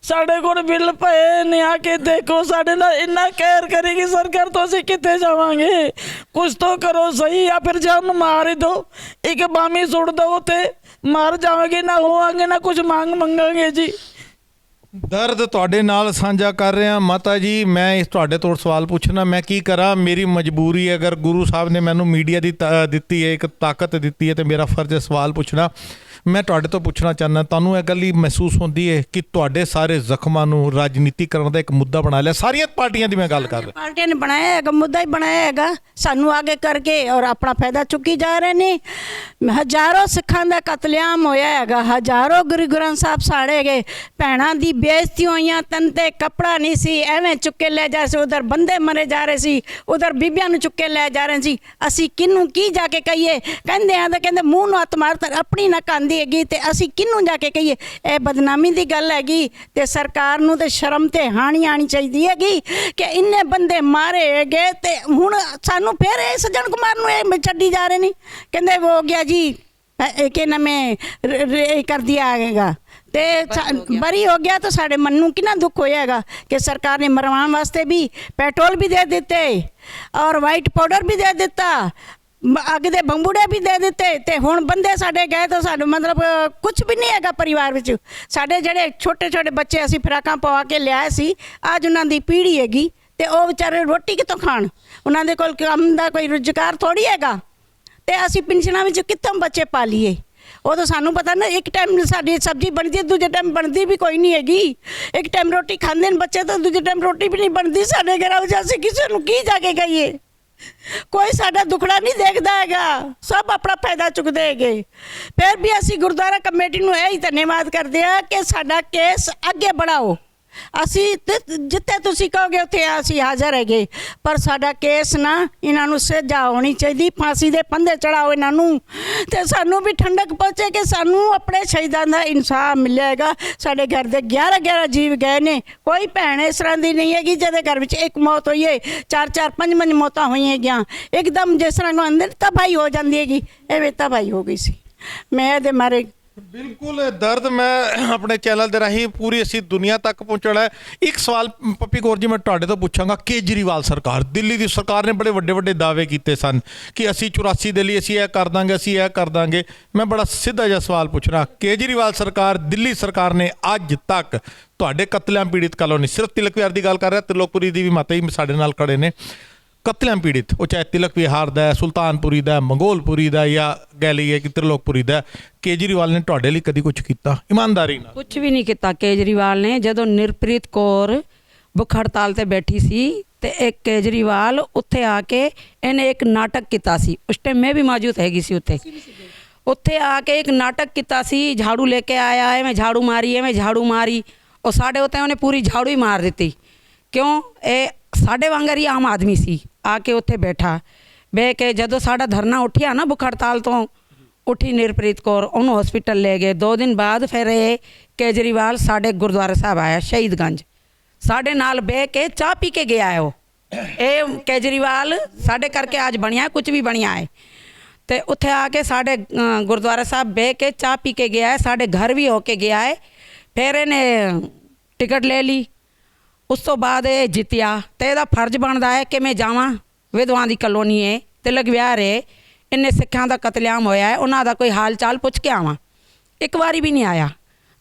साढ़े को बिल पे नहीं, आके देखो। साढ़े नाल इन्ना केयर करेगी सरकार तो असीं कित्थे जावांगे? कुछ तो करो सही, या फिर जान मार दो, एक बामी सुट दो ते मर जाओगे, ना होवांगे ना कुछ मांग मंगांगे जी। ਦਰਦ ਤੁਹਾਡੇ ਨਾਲ ਸਾਂਝਾ ਕਰ ਰਿਹਾ ਮਾਤਾ ਜੀ। ਮੈਂ ਇਸ ਤੁਹਾਡੇ ਤੋਂ ਸਵਾਲ ਪੁੱਛਣਾ, ਮੈਂ ਕੀ ਕਰਾਂ? ਮੇਰੀ ਮਜਬੂਰੀ ਹੈ। ਅਗਰ ਗੁਰੂ ਸਾਹਿਬ ਨੇ ਮੈਨੂੰ ਮੀਡੀਆ ਦੀ ਦਿੱਤੀ ਹੈ, ਇੱਕ ਤਾਕਤ ਦਿੱਤੀ ਹੈ, ਤੇ ਮੇਰਾ ਫਰਜ਼ ਹੈ ਸਵਾਲ ਪੁੱਛਣਾ। ਮੈਂ ਤੁਹਾਡੇ ਤੋਂ ਪੁੱਛਣਾ ਚਾਹੁੰਦਾ, ਤੁਹਾਨੂੰ ਇਹ ਗੱਲ ਹੀ ਮਹਿਸੂਸ ਹੁੰਦੀ ਹੈ ਕਿ ਤੁਹਾਡੇ ਸਾਰੇ ਜ਼ਖਮਾਂ ਨੂੰ ਰਾਜਨੀਤੀ ਕਰਨ ਦਾ ਇੱਕ ਮੁੱਦਾ ਬਣਾ ਲਿਆ? ਸਾਰੀਆਂ ਪਾਰਟੀਆਂ ਦੀ ਮੈਂ ਗੱਲ ਕਰ ਰਿਹਾ। ਪਾਰਟੀਆਂ ਨੇ ਬਣਾਇਆ ਹੈਗਾ, ਮੁੱਦਾ ਹੀ ਬਣਾਇਆ ਹੈਗਾ, ਸਾਨੂੰ ਆਗੇ ਕਰਕੇ ਔਰ ਆਪਣਾ ਫਾਇਦਾ ਚੁੱਕੀ ਜਾ ਰਹੇ ਨੇ। ਹਜ਼ਾਰਾਂ ਸਿੱਖਾਂ ਦਾ ਕਤਲੇਆਮ ਹੋਇਆ ਹੈਗਾ, ਹਜ਼ਾਰਾਂ ਗੁਰੂ ਗ੍ਰੰਥ ਸਾਹਿਬ ਸਾੜੇ ਗਏ, ਭੈਣਾਂ ਦੀ ਬੇਇੱਜ਼ਤੀ ਹੋਈਆਂ, ਤਨ ਤੇ ਕੱਪੜਾ ਨਹੀਂ ਸੀ, ਐਵੇਂ ਚੁੱਕੇ ਲੈ ਜਾ ਸੀ। ਉਧਰ ਬੰਦੇ ਮਰੇ ਜਾ ਰਹੇ ਸੀ, ਉਧਰ ਬੀਬੀਆਂ ਨੂੰ ਚੁੱਕੇ ਲੈ ਜਾ ਰਹੇ ਸੀ। ਅਸੀਂ ਕਿਹਨੂੰ ਕੀ ਜਾ ਕੇ ਕਹੀਏ? ਕਹਿੰਦੇ ਆ ਤਾਂ ਕਹਿੰਦੇ ਮੂੰਹ ਨੂੰ ਹੱਥ ਮਾਰ, ਆਪਣੀ ਨਾ ਕਾਂਦੀ ਹੈਗੀ, ਤੇ ਅਸੀਂ ਕਿਹਨੂੰ ਜਾ ਕੇ ਕਹੀਏ? ਇਹ ਬਦਨਾਮੀ ਦੀ ਗੱਲ ਹੈਗੀ। ਤੇ ਸਰਕਾਰ ਨੂੰ ਤੇ ਸ਼ਰਮ ਤੇ ਹਾਣੀ ਆਣੀ ਚਾਹੀਦੀ ਹੈਗੀ ਕਿ ਇੰਨੇ ਬੰਦੇ ਮਾਰੇ ਹੈਗੇ, ਤੇ ਹੁਣ ਸਾਨੂੰ ਫਿਰ ਇਹ ਸੱਜਣ ਕੁਮਾਰ ਨੂੰ ਇਹ ਛੱਡੀ ਜਾ ਰਹੇ ਨੇ। ਕਹਿੰਦੇ वो हो गया जी, ਕਿ ਨਵੇਂ ਕਰ ਦਿਆ ਹੈਗਾ ਤੇ ਬਰੀ ਹੋ ਗਿਆ। ਤਾਂ ਸਾਡੇ ਮਨ ਨੂੰ ਕਿੰਨਾ ਦੁੱਖ ਹੋਏਗਾ ਕਿ ਸਰਕਾਰ ਨੇ ਮਰਵਾਉਣ ਵਾਸਤੇ ਵੀ ਪੈਟਰੋਲ ਵੀ ਦੇ ਦਿੱਤੇ ਔਰ ਵਾਈਟ ਪਾਊਡਰ ਵੀ ਦੇ ਦਿੱਤਾ, ਅੱਗ ਦੇ ਬੰਬੂੜੇ ਵੀ ਦੇ ਦਿੱਤੇ, ਤੇ ਹੁਣ ਬੰਦੇ ਸਾਡੇ ਗਏ ਤਾਂ ਸਾਨੂੰ ਮਤਲਬ ਕੁਝ ਵੀ ਨਹੀਂ ਹੈਗਾ ਪਰਿਵਾਰ ਵਿੱਚ। ਸਾਡੇ ਜਿਹੜੇ ਛੋਟੇ ਛੋਟੇ ਬੱਚੇ ਅਸੀਂ ਫਰਾਕਾਂ ਪਵਾ ਕੇ ਲਿਆਏ ਸੀ, ਅੱਜ ਉਹਨਾਂ ਦੀ ਪੀੜ੍ਹੀ ਹੈਗੀ, ਤੇ ਉਹ ਵਿਚਾਰੇ ਰੋਟੀ ਕਿੱਥੋਂ ਖਾਣ? ਉਹਨਾਂ ਦੇ ਕੋਲ ਕੰਮ ਦਾ ਕੋਈ ਰੁਜ਼ਗਾਰ ਥੋੜ੍ਹੀ ਹੈਗਾ, ਤੇ ਅਸੀਂ ਪੈਨਸ਼ਨਾਂ ਵਿੱਚ ਕਿੱਥੋਂ ਬੱਚੇ ਪਾਲੀਏ? ਉਹ ਤਾਂ ਸਾਨੂੰ ਪਤਾ ਨਾ, ਇੱਕ ਟਾਈਮ ਸਾਡੀ ਸਬਜ਼ੀ ਬਣਦੀ ਹੈ, ਦੂਜੇ ਟਾਈਮ ਬਣਦੀ ਵੀ ਕੋਈ ਨਹੀਂ ਹੈਗੀ। ਇੱਕ ਟਾਈਮ ਰੋਟੀ ਖਾਂਦੇ ਨੇ ਬੱਚੇ, ਤਾਂ ਦੂਜੇ ਟਾਈਮ ਰੋਟੀ ਵੀ ਨਹੀਂ ਬਣਦੀ ਸਾਡੇ ਘਰਾਂ ਵਿੱਚ। ਅਸੀਂ ਕਿਸੇ ਨੂੰ ਕੀ ਜਾ ਕੇ ਕਹੀਏ? ਕੋਈ ਸਾਡਾ ਦੁਖੜਾ ਨਹੀਂ ਦੇਖਦਾ ਹੈਗਾ, ਸਭ ਆਪਣਾ ਫਾਇਦਾ ਚੁੱਕਦੇ ਹੈਗੇ। ਫਿਰ ਵੀ ਅਸੀਂ ਗੁਰਦੁਆਰਾ ਕਮੇਟੀ ਨੂੰ ਇਹ ਹੀ ਧੰਨਵਾਦ ਕਰਦੇ ਹਾਂ ਕਿ ਸਾਡਾ ਕੇਸ ਅੱਗੇ बढ़ाओ। ਅਸੀਂ ਜਿੱਥੇ ਤੁਸੀਂ ਕਹੋਗੇ ਉੱਥੇ ਅਸੀਂ ਹਾਜ਼ਰ ਹੈਗੇ, ਪਰ ਸਾਡਾ ਕੇਸ ਨਾ ਇਹਨਾਂ ਨੂੰ ਸਜ਼ਾ ਹੋਣੀ ਚਾਹੀਦੀ, ਫਾਂਸੀ ਦੇ ਪੰਧੇ ਚੜਾਓ ਇਹਨਾਂ ਨੂੰ, ਤੇ ਸਾਨੂੰ ਵੀ ਠੰਡਕ ਪਹੁੰਚੇ ਕਿ ਸਾਨੂੰ ਆਪਣੇ ਸ਼ਹੀਦਾਂ ਦਾ ਇਨਸਾਫ ਮਿਲੇਗਾ। ਸਾਡੇ ਘਰ ਦੇ 11 ਜੀਵ ਗਏ ਨੇ, ਕੋਈ ਭੈਣ ਇਸ ਤਰ੍ਹਾਂ ਦੀ ਨਹੀਂ ਹੈਗੀ ਜਿਹਦੇ ਘਰ ਵਿੱਚ ਇੱਕ ਮੌਤ ਹੋਈ ਹੈ, 4-4, 5 ਮੌਤਾਂ ਹੋਈਆਂ ਹੈਗੀਆਂ ਇੱਕਦਮ। ਜਿਸ ਤਰ੍ਹਾਂ ਨੂੰ ਅੰਦਰ ਤਬਾਹੀ ਹੋ ਜਾਂਦੀ ਹੈਗੀ, ਐਵੇਂ ਤਬਾਹੀ ਹੋ ਗਈ ਸੀ। ਮੈਂ ਇਹਦੇ ਮਾਰੇ ਬਿਲਕੁਲ ਇਹ ਦਰਦ ਮੈਂ ਆਪਣੇ ਚੈਨਲ ਦੇ ਰਾਹੀਂ ਪੂਰੀ ਅਸੀਂ ਦੁਨੀਆ ਤੱਕ ਪਹੁੰਚਾਉਣਾ ਹੈ। ਇੱਕ ਸਵਾਲ ਪੱਪੀ ਕੌਰ ਜੀ ਮੈਂ ਤੁਹਾਡੇ ਤੋਂ ਪੁੱਛਾਂਗਾ, ਕੇਜਰੀਵਾਲ ਸਰਕਾਰ, ਦਿੱਲੀ ਦੀ ਸਰਕਾਰ ਨੇ ਬੜੇ ਵੱਡੇ ਵੱਡੇ ਦਾਅਵੇ ਕੀਤੇ ਸਨ ਕਿ ਅਸੀਂ 84 ਦੇ ਲਈ ਅਸੀਂ ਇਹ ਕਰ ਦਾਂਗੇ, ਅਸੀਂ ਇਹ ਕਰ ਦਾਂਗੇ। ਮੈਂ ਬੜਾ ਸਿੱਧਾ ਜਿਹਾ ਸਵਾਲ ਪੁੱਛਣਾ, ਕੇਜਰੀਵਾਲ ਸਰਕਾਰ, ਦਿੱਲੀ ਸਰਕਾਰ ਨੇ ਅੱਜ ਤੱਕ ਤੁਹਾਡੇ ਕਤਲੇਆਮ ਪੀੜਿਤ ਕਲੋਨੀ, ਸਿਰਫ ਤਿਲਕ ਵਿਹਾਰ ਦੀ ਗੱਲ ਕਰ ਰਿਹਾ, ਤਿਲੋਕਪੁਰੀ ਦੀ ਵੀ ਮਾਤਾ ਜੀ ਸਾਡੇ ਨਾਲ ਖੜੇ ਨੇ, ਕਤਲੇਆਮ ਪੀੜਿਤ, ਉਹ ਚਾਹੇ ਤਿਲਕ ਵਿਹਾਰ ਦਾ, ਸੁਲਤਾਨਪੁਰੀ ਦਾ, ਮੰਗੋਲਪੁਰੀ ਦਾ, ਜਾਂ ਕਹਿ ਲਈਏ ਕਿ ਤ੍ਰਿਲੋਕਪੁਰੀ ਦਾ, ਕੇਜਰੀਵਾਲ ਨੇ ਤੁਹਾਡੇ ਲਈ ਕਦੀ ਕੁਝ ਕੀਤਾ ਇਮਾਨਦਾਰੀ ਨਾਲ? ਕੁਝ ਵੀ ਨਹੀਂ ਕੀਤਾ ਕੇਜਰੀਵਾਲ ਨੇ। ਜਦੋਂ ਨਿਰਪ੍ਰੀਤ ਕੌਰ ਭੁੱਖ ਹੜਤਾਲ ਤੇ ਬੈਠੀ ਸੀ ਤੇ ਇੱਕ ਕੇਜਰੀਵਾਲ ਉੱਥੇ ਆ ਕੇ ਇਹਨੇ ਇੱਕ ਨਾਟਕ ਕੀਤਾ ਸੀ, ਉਸ ਟਾਈਮ ਮੈਂ ਵੀ ਮੌਜੂਦ ਹੈਗੀ ਸੀ ਉੱਥੇ। ਉੱਥੇ ਆ ਕੇ ਇੱਕ ਨਾਟਕ ਕੀਤਾ ਸੀ, ਝਾੜੂ ਲੈ ਕੇ ਆਇਆ ਐਵੇਂ ਝਾੜੂ ਮਾਰੀ, ਐਵੇਂ ਝਾੜੂ ਮਾਰੀ। ਉਹ ਸਾਡੇ ਉੱਤੇ ਉਹਨੇ ਪੂਰੀ ਝਾੜੂ ਹੀ ਮਾਰ ਦਿੱਤੀ। ਕਿਉਂ? ਇਹ ਸਾਡੇ ਵਾਂਗਰ ਹੀ ਆਮ ਆਦਮੀ ਸੀ। ਆ ਕੇ ਉੱਥੇ ਬੈਠਾ, ਬਹਿ ਕੇ ਜਦੋਂ ਸਾਡਾ ਧਰਨਾ ਉੱਠਿਆ ਨਾ ਭੁੱਖ ਹੜਤਾਲ ਤੋਂ, ਉੱਠੀ ਨਿਰਪ੍ਰੀਤ ਕੌਰ, ਉਹਨੂੰ ਹਸਪੀਟਲ ਲੈ ਗਏ। 2 ਦਿਨ ਬਾਅਦ ਫਿਰ ਇਹ ਕੇਜਰੀਵਾਲ ਸਾਡੇ ਗੁਰਦੁਆਰਾ ਸਾਹਿਬ ਆਇਆ ਸ਼ਹੀਦਗੰਜ, ਸਾਡੇ ਨਾਲ ਬਹਿ ਕੇ ਚਾਹ ਪੀ ਕੇ ਗਿਆ ਹੈ। ਉਹ ਇਹ ਕੇਜਰੀਵਾਲ ਸਾਡੇ ਕਰਕੇ ਅੱਜ ਬਣਿਆ, ਕੁਝ ਵੀ ਬਣਿਆ ਹੈ। ਤੇ ਉੱਥੇ ਆ ਕੇ ਸਾਡੇ ਗੁਰਦੁਆਰਾ ਸਾਹਿਬ ਬਹਿ ਕੇ ਚਾਹ ਪੀ ਕੇ ਗਿਆ ਹੈ, ਸਾਡੇ ਘਰ ਵੀ ਹੋ ਕੇ ਗਿਆ ਹੈ। ਫਿਰ ਇਹਨੇ ਟਿਕਟ ਲੈ ਲਈ। ਉਸ ਤੋਂ ਬਾਅਦ ਇਹ ਜਿੱਤਿਆ ਤੇ ਇਹਦਾ ਫਰਜ਼ ਬਣਦਾ ਹੈ ਕਿ ਮੈਂ ਜਾਵਾਂ, ਵਿਧਵਾਂ ਦੀ ਕਲੋਨੀ ਹੈ, ਤਿਲਕ ਵਿਹਾਰ ਹੈ, ਇੰਨੇ ਸਿੱਖਾਂ ਦਾ ਕਤਲੇਆਮ ਹੋਇਆ ਹੈ, ਉਹਨਾਂ ਦਾ ਕੋਈ ਹਾਲ ਚਾਲ ਪੁੱਛ ਕੇ ਆਵਾਂ। ਇੱਕ ਵਾਰੀ ਵੀ ਨਹੀਂ ਆਇਆ।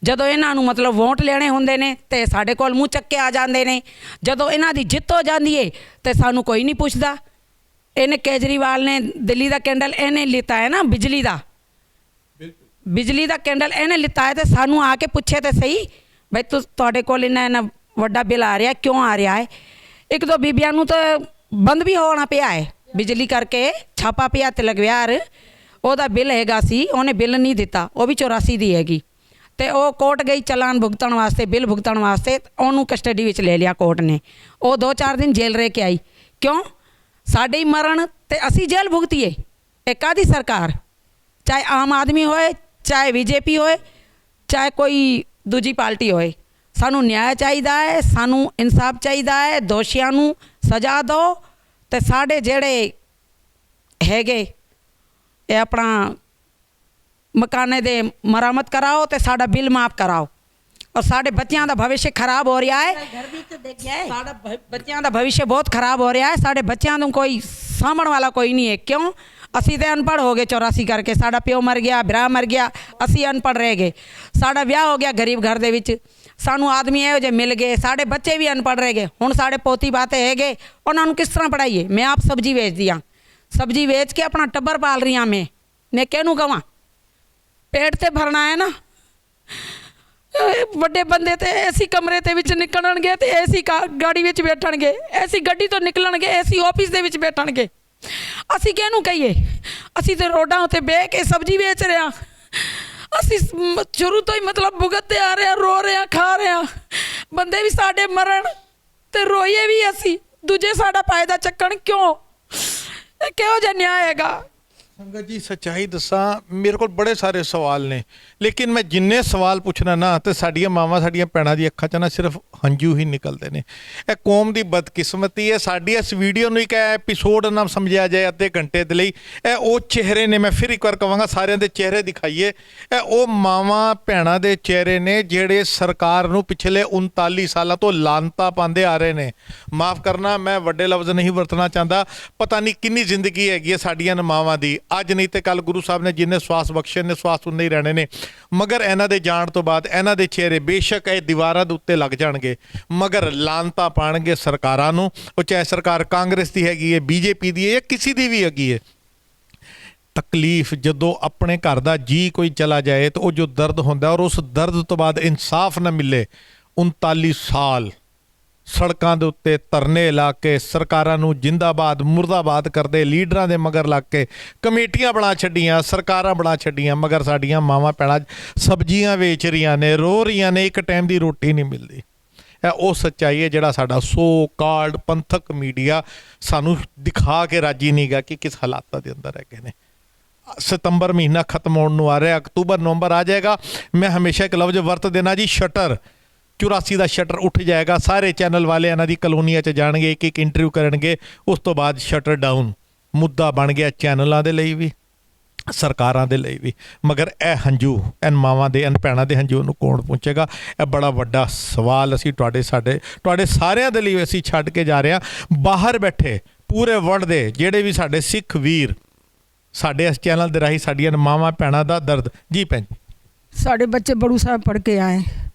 ਜਦੋਂ ਇਹਨਾਂ ਨੂੰ ਮਤਲਬ ਵੋਟ ਲੈਣੇ ਹੁੰਦੇ ਨੇ ਤੇ ਸਾਡੇ ਕੋਲ ਮੂੰਹ ਚੱਕ ਕੇ ਆ ਜਾਂਦੇ ਨੇ। ਜਦੋਂ ਇਹਨਾਂ ਦੀ ਜਿੱਤ ਹੋ ਜਾਂਦੀ ਹੈ ਤੇ ਸਾਨੂੰ ਕੋਈ ਨਹੀਂ ਪੁੱਛਦਾ। ਇਹਨੇ ਕੇਜਰੀਵਾਲ ਨੇ ਦਿੱਲੀ ਦਾ ਕੈਂਡਲ ਇਹਨੇ ਲਿੱਤਾ ਹੈ ਨਾ, ਬਿਜਲੀ ਦਾ ਕੈਂਡਲ ਇਹਨੇ ਲਿੱਤਾ ਹੈ, ਤੇ ਸਾਨੂੰ ਆ ਕੇ ਪੁੱਛੇ ਤੇ ਸਹੀ ਬਈ ਤੁਹਾਡੇ ਕੋਲ ਇੰਨਾ ਵੱਡਾ ਬਿੱਲ ਆ ਰਿਹਾ, ਕਿਉਂ ਆ ਰਿਹਾ ਹੈ? 1-2 ਬੀਬੀਆਂ ਨੂੰ ਤਾਂ ਬੰਦ ਵੀ ਹੋਣਾ ਪਿਆ ਹੈ ਬਿਜਲੀ ਕਰਕੇ, ਛਾਪਾ ਪਿਆ ਤਿਲਕ ਵਿਹਾਰ, ਉਹਦਾ ਬਿੱਲ ਹੈਗਾ ਸੀ, ਉਹਨੇ ਬਿੱਲ ਨਹੀਂ ਦਿੱਤਾ, ਉਹ ਵੀ 84 ਦੀ ਹੈਗੀ। ਤੇ ਉਹ ਕੋਰਟ ਗਈ ਚਲਾਨ ਭੁਗਤਣ ਵਾਸਤੇ, ਬਿੱਲ ਭੁਗਤਣ ਵਾਸਤੇ, ਉਹਨੂੰ ਕਸਟਡੀ ਵਿੱਚ ਲੈ ਲਿਆ ਕੋਰਟ ਨੇ। ਉਹ 2-4 ਦਿਨ ਜੇਲ੍ਹ ਰਹਿ ਕੇ ਆਈ। ਕਿਉਂ? ਸਾਡੇ ਹੀ ਮਰਨ ਤੇ ਅਸੀਂ ਜੇਲ੍ਹ ਭੁਗਤੀਏ। ਇਹ ਕਾਹਦੀ ਸਰਕਾਰ? ਚਾਹੇ ਆਮ ਆਦਮੀ ਹੋਏ, ਚਾਹੇ ਬੀਜੇਪੀ ਹੋਏ, ਚਾਹੇ ਕੋਈ ਦੂਜੀ ਪਾਰਟੀ ਹੋਏ, ਸਾਨੂੰ ਨਿਆਂ ਚਾਹੀਦਾ ਹੈ, ਸਾਨੂੰ ਇਨਸਾਫ ਚਾਹੀਦਾ ਹੈ। ਦੋਸ਼ੀਆਂ ਨੂੰ ਸਜ਼ਾ ਦਿਓ ਤੇ ਸਾਡੇ ਜਿਹੜੇ ਹੈਗੇ ਇਹ ਆਪਣਾ ਮਕਾਨੇ ਦੇ ਮਰਾਮਤ ਕਰਾਓ ਤੇ ਸਾਡਾ ਬਿੱਲ ਮਾਫ ਕਰਾਓ। ਔਰ ਸਾਡੇ ਬੱਚਿਆਂ ਦਾ ਭਵਿੱਖ ਖਰਾਬ ਹੋ ਰਿਹਾ ਹੈ। ਸਾਡਾ ਬੱਚਿਆਂ ਦਾ ਭਵਿੱਖ ਬਹੁਤ ਖਰਾਬ ਹੋ ਰਿਹਾ ਹੈ। ਸਾਡੇ ਬੱਚਿਆਂ ਨੂੰ ਕੋਈ ਸਾਂਭਣ ਵਾਲਾ ਕੋਈ ਨਹੀਂ ਹੈ। ਕਿਉਂ? ਅਸੀਂ ਤੇ ਅਨਪੜ੍ਹ ਹੋ ਗਏ 84 ਕਰਕੇ। ਸਾਡਾ ਪਿਓ ਮਰ ਗਿਆ, ਭਰਾ ਮਰ ਗਿਆ, ਅਸੀਂ ਅਨਪੜ੍ਹ ਰਹਿ ਗਏ। ਸਾਡਾ ਵਿਆਹ ਹੋ ਗਿਆ ਗਰੀਬ ਘਰ ਦੇ ਵਿੱਚ, ਸਾਨੂੰ ਆਦਮੀ ਇਹੋ ਜਿਹੇ ਮਿਲ ਗਏ, ਸਾਡੇ ਬੱਚੇ ਵੀ ਅਨਪੜ੍ਹ ਰਹਿ ਗਏ। ਹੁਣ ਸਾਡੇ ਪੋਤੀ ਬਾਤੇ ਹੈਗੇ, ਉਹਨਾਂ ਨੂੰ ਕਿਸ ਤਰ੍ਹਾਂ ਪੜ੍ਹਾਈਏ? ਮੈਂ ਆਪ ਸਬਜ਼ੀ ਵੇਚਦੀ ਹਾਂ, ਸਬਜ਼ੀ ਵੇਚ ਕੇ ਆਪਣਾ ਟੱਬਰ ਪਾਲ ਰਹੀ ਹਾਂ। ਮੈਂ ਕਿਹਨੂੰ ਕਵਾਂ? ਪੇਟ ਤੇ ਭਰਨਾ ਹੈ ਨਾ। ਵੱਡੇ ਬੰਦੇ ਤੇ ਐਸੀ ਕਮਰੇ ਦੇ ਵਿੱਚ ਨਿਕਲਣਗੇ ਤੇ ਐਸੀ ਗਾੜੀ ਵਿੱਚ ਬੈਠਣਗੇ, ਐਸੀ ਗੱਡੀ ਤੋਂ ਨਿਕਲਣਗੇ, ਐਸੀ ਆਫਿਸ ਦੇ ਵਿੱਚ ਬੈਠਣਗੇ। ਅਸੀਂ ਕਿਹਨੂੰ ਕਹੀਏ? ਅਸੀਂ ਤੇ ਰੋਡਾਂ ਉੱਤੇ ਬਹਿ ਕੇ ਸਬਜ਼ੀ ਵੇਚ ਰਹੇ ਹਾਂ। ਅਸੀਂ ਸ਼ੁਰੂ ਤੋਂ ਹੀ ਮਤਲਬ ਭੁਗਤਦੇ ਆ ਰਹੇ ਹਾਂ, ਰੋ ਰਹੇ ਹਾਂ, ਖਾ ਰਹੇ ਹਾਂ। ਬੰਦੇ ਵੀ ਸਾਡੇ ਮਰਨ ਤੇ ਰੋਈਏ ਵੀ ਅਸੀਂ, ਦੂਜੇ ਸਾਡਾ ਫਾਇਦਾ ਚੱਕਣ। ਕਿਉਂ? ਇਹ ਕਿਹੋ ਜਿਹਾ ਨਿਆਂ ਹੈਗਾ? ਸੰਗਤ ਜੀ ਸੱਚਾਈ ਦੱਸਾਂ, ਮੇਰੇ ਕੋਲ ਬੜੇ ਸਾਰੇ ਸਵਾਲ ਨੇ, ਲੇਕਿਨ ਮੈਂ ਜਿੰਨੇ ਸਵਾਲ ਪੁੱਛਣਾ ਨਾ ਤੇ ਸਾਡੀਆਂ ਮਾਵਾਂ, ਸਾਡੀਆਂ ਭੈਣਾਂ ਦੀ ਅੱਖਾਂ 'ਚ ਨਾ ਸਿਰਫ ਹੰਝੂ ਹੀ ਨਿਕਲਦੇ ਨੇ। ਇਹ ਕੌਮ ਦੀ ਬਦਕਿਸਮਤੀ ਹੈ। ਸਾਡੀ ਇਸ ਵੀਡੀਓ ਨੂੰ ਇੱਕ ਐਪੀਸੋਡ ਨਾ ਸਮਝਿਆ ਜਾਏ ਅੱਧੇ ਘੰਟੇ ਦੇ ਲਈ। ਇਹ ਉਹ ਚਿਹਰੇ ਨੇ, ਮੈਂ ਫਿਰ ਇੱਕ ਵਾਰ ਕਹਾਂਗਾ ਸਾਰਿਆਂ ਦੇ ਚਿਹਰੇ ਦਿਖਾਈਏ। ਇਹ ਉਹ ਮਾਵਾਂ ਭੈਣਾਂ ਦੇ ਚਿਹਰੇ ਨੇ ਜਿਹੜੇ ਸਰਕਾਰ ਨੂੰ ਪਿਛਲੇ 39 ਸਾਲਾਂ ਤੋਂ ਲਾਨਤਾਂ ਪਾਉਂਦੇ ਆ ਰਹੇ ਨੇ। ਮਾਫ ਕਰਨਾ, ਮੈਂ ਵੱਡੇ ਲਫ਼ਜ਼ ਨਹੀਂ ਵਰਤਣਾ ਚਾਹੁੰਦਾ। ਪਤਾ ਨਹੀਂ ਕਿੰਨੀ ਜ਼ਿੰਦਗੀ ਹੈਗੀ ਹੈ ਸਾਡੀਆਂ ਮਾਵਾਂ ਦੀ। ਅੱਜ ਨਹੀਂ ਤੇ ਕੱਲ ਗੁਰੂ ਸਾਹਿਬ ਨੇ ਜਿੰਨੇ ਸਵਾਸ ਬਖਸ਼ੇ ਨੇ, ਸਵਾਸ ਉਨੇ ਹੀ ਰਹਿਣੇ ਨੇ। ਮਗਰ ਇਹਨਾਂ ਦੇ ਜਾਣ ਤੋਂ ਬਾਅਦ ਇਹਨਾਂ ਦੇ ਚਿਹਰੇ ਬੇਸ਼ੱਕ ਇਹ ਦੀਵਾਰਾਂ ਦੇ ਉੱਤੇ ਲੱਗ ਜਾਣਗੇ, ਮਗਰ ਲਾਨਤਾਂ ਪਾਣਗੇ ਸਰਕਾਰਾਂ ਨੂੰ। ਉਹ ਚਾਹੇ ਸਰਕਾਰ ਕਾਂਗਰਸ ਦੀ ਹੈਗੀ ਹੈ, ਬੀਜੇਪੀ ਦੀ ਹੈ, ਜਾਂ ਕਿਸੇ ਦੀ ਵੀ ਹੈਗੀ ਹੈ। ਤਕਲੀਫ ਜਦੋਂ ਆਪਣੇ ਘਰ ਦਾ ਜੀ ਕੋਈ ਚਲਾ ਜਾਏ ਤਾਂ ਉਹ ਜੋ ਦਰਦ ਹੁੰਦਾ, ਔਰ ਉਸ ਦਰਦ ਤੋਂ ਬਾਅਦ ਇਨਸਾਫ ਨਾ ਮਿਲੇ। 39 ਸਾਲ ਸੜਕਾਂ ਦੇ ਉੱਤੇ ਧਰਨੇ ਲਾ ਕੇ ਸਰਕਾਰਾਂ ਨੂੰ ਜਿੰਦਾਬਾਦ ਮੁਰਦਾਬਾਦ ਕਰਦੇ, ਲੀਡਰਾਂ ਦੇ ਮਗਰ ਲੱਗ ਕੇ ਕਮੇਟੀਆਂ ਬਣਾ ਛੱਡੀਆਂ, ਸਰਕਾਰਾਂ ਬਣਾ ਛੱਡੀਆਂ, ਮਗਰ ਸਾਡੀਆਂ ਮਾਵਾਂ ਭੈਣਾਂ ਸਬਜ਼ੀਆਂ ਵੇਚ ਰਹੀਆਂ ਨੇ, ਰੋ ਰਹੀਆਂ ਨੇ, ਇੱਕ ਟਾਈਮ ਦੀ ਰੋਟੀ ਨਹੀਂ ਮਿਲਦੀ। ਇਹ ਉਹ ਸੱਚਾਈ ਹੈ ਜਿਹੜਾ ਸਾਡਾ ਸੋ ਕਾਲਡ ਪੰਥਕ ਮੀਡੀਆ ਸਾਨੂੰ ਦਿਖਾ ਕੇ ਰਾਜੀ ਨਹੀਂ ਗਾ ਕਿ ਕਿਸ ਹਾਲਾਤਾਂ ਦੇ ਅੰਦਰ ਹੈਗੇ ਨੇ। ਸਤੰਬਰ ਮਹੀਨਾ ਖਤਮ ਹੋਣ ਨੂੰ ਆ ਰਿਹਾ, ਅਕਤੂਬਰ ਨਵੰਬਰ ਆ ਜਾਏਗਾ। ਮੈਂ ਹਮੇਸ਼ਾ ਇੱਕ ਲਫ਼ਜ਼ ਵਰਤ ਦੇਣਾ ਜੀ, ਸ਼ਟਰ 84 ਦਾ ਸ਼ਟਰ ਉੱਠ ਜਾਏਗਾ। ਸਾਰੇ ਚੈਨਲ ਵਾਲੇ ਇਹਨਾਂ ਦੀ ਕਲੋਨੀਆਂ 'ਚ ਜਾਣਗੇ, ਇੱਕ ਇੰਟਰਵਿਊ ਕਰਨਗੇ, ਉਸ ਤੋਂ ਬਾਅਦ ਸ਼ਟਰ ਡਾਊਨ। ਮੁੱਦਾ ਬਣ ਗਿਆ ਚੈਨਲਾਂ ਦੇ ਲਈ ਵੀ, ਸਰਕਾਰਾਂ ਦੇ ਲਈ ਵੀ। ਮਗਰ ਇਹ ਹੰਝੂ ਇਹਨਾਂ ਮਾਵਾਂ ਦੇ ਇਹਨਾਂ ਭੈਣਾਂ ਦੇ ਹੰਝੂ ਨੂੰ ਕੌਣ ਪਹੁੰਚੇਗਾ? ਇਹ ਬੜਾ ਵੱਡਾ ਸਵਾਲ ਅਸੀਂ ਤੁਹਾਡੇ ਸਾਰਿਆਂ ਦੇ ਲਈ ਅਸੀਂ ਛੱਡ ਕੇ ਜਾ ਰਹੇ ਹਾਂ। ਬਾਹਰ ਬੈਠੇ ਪੂਰੇ ਵਰਲਡ ਦੇ ਜਿਹੜੇ ਵੀ ਸਾਡੇ ਸਿੱਖ ਵੀਰ ਸਾਡੇ ਇਸ ਚੈਨਲ ਦੇ ਰਾਹੀਂ ਸਾਡੀਆਂ ਮਾਵਾਂ ਭੈਣਾਂ ਦਾ ਦਰਦ ਜੀ ਭੈਣ ਜੀ। साढ़े बच्चे बड़ू साहब पढ़ के आए,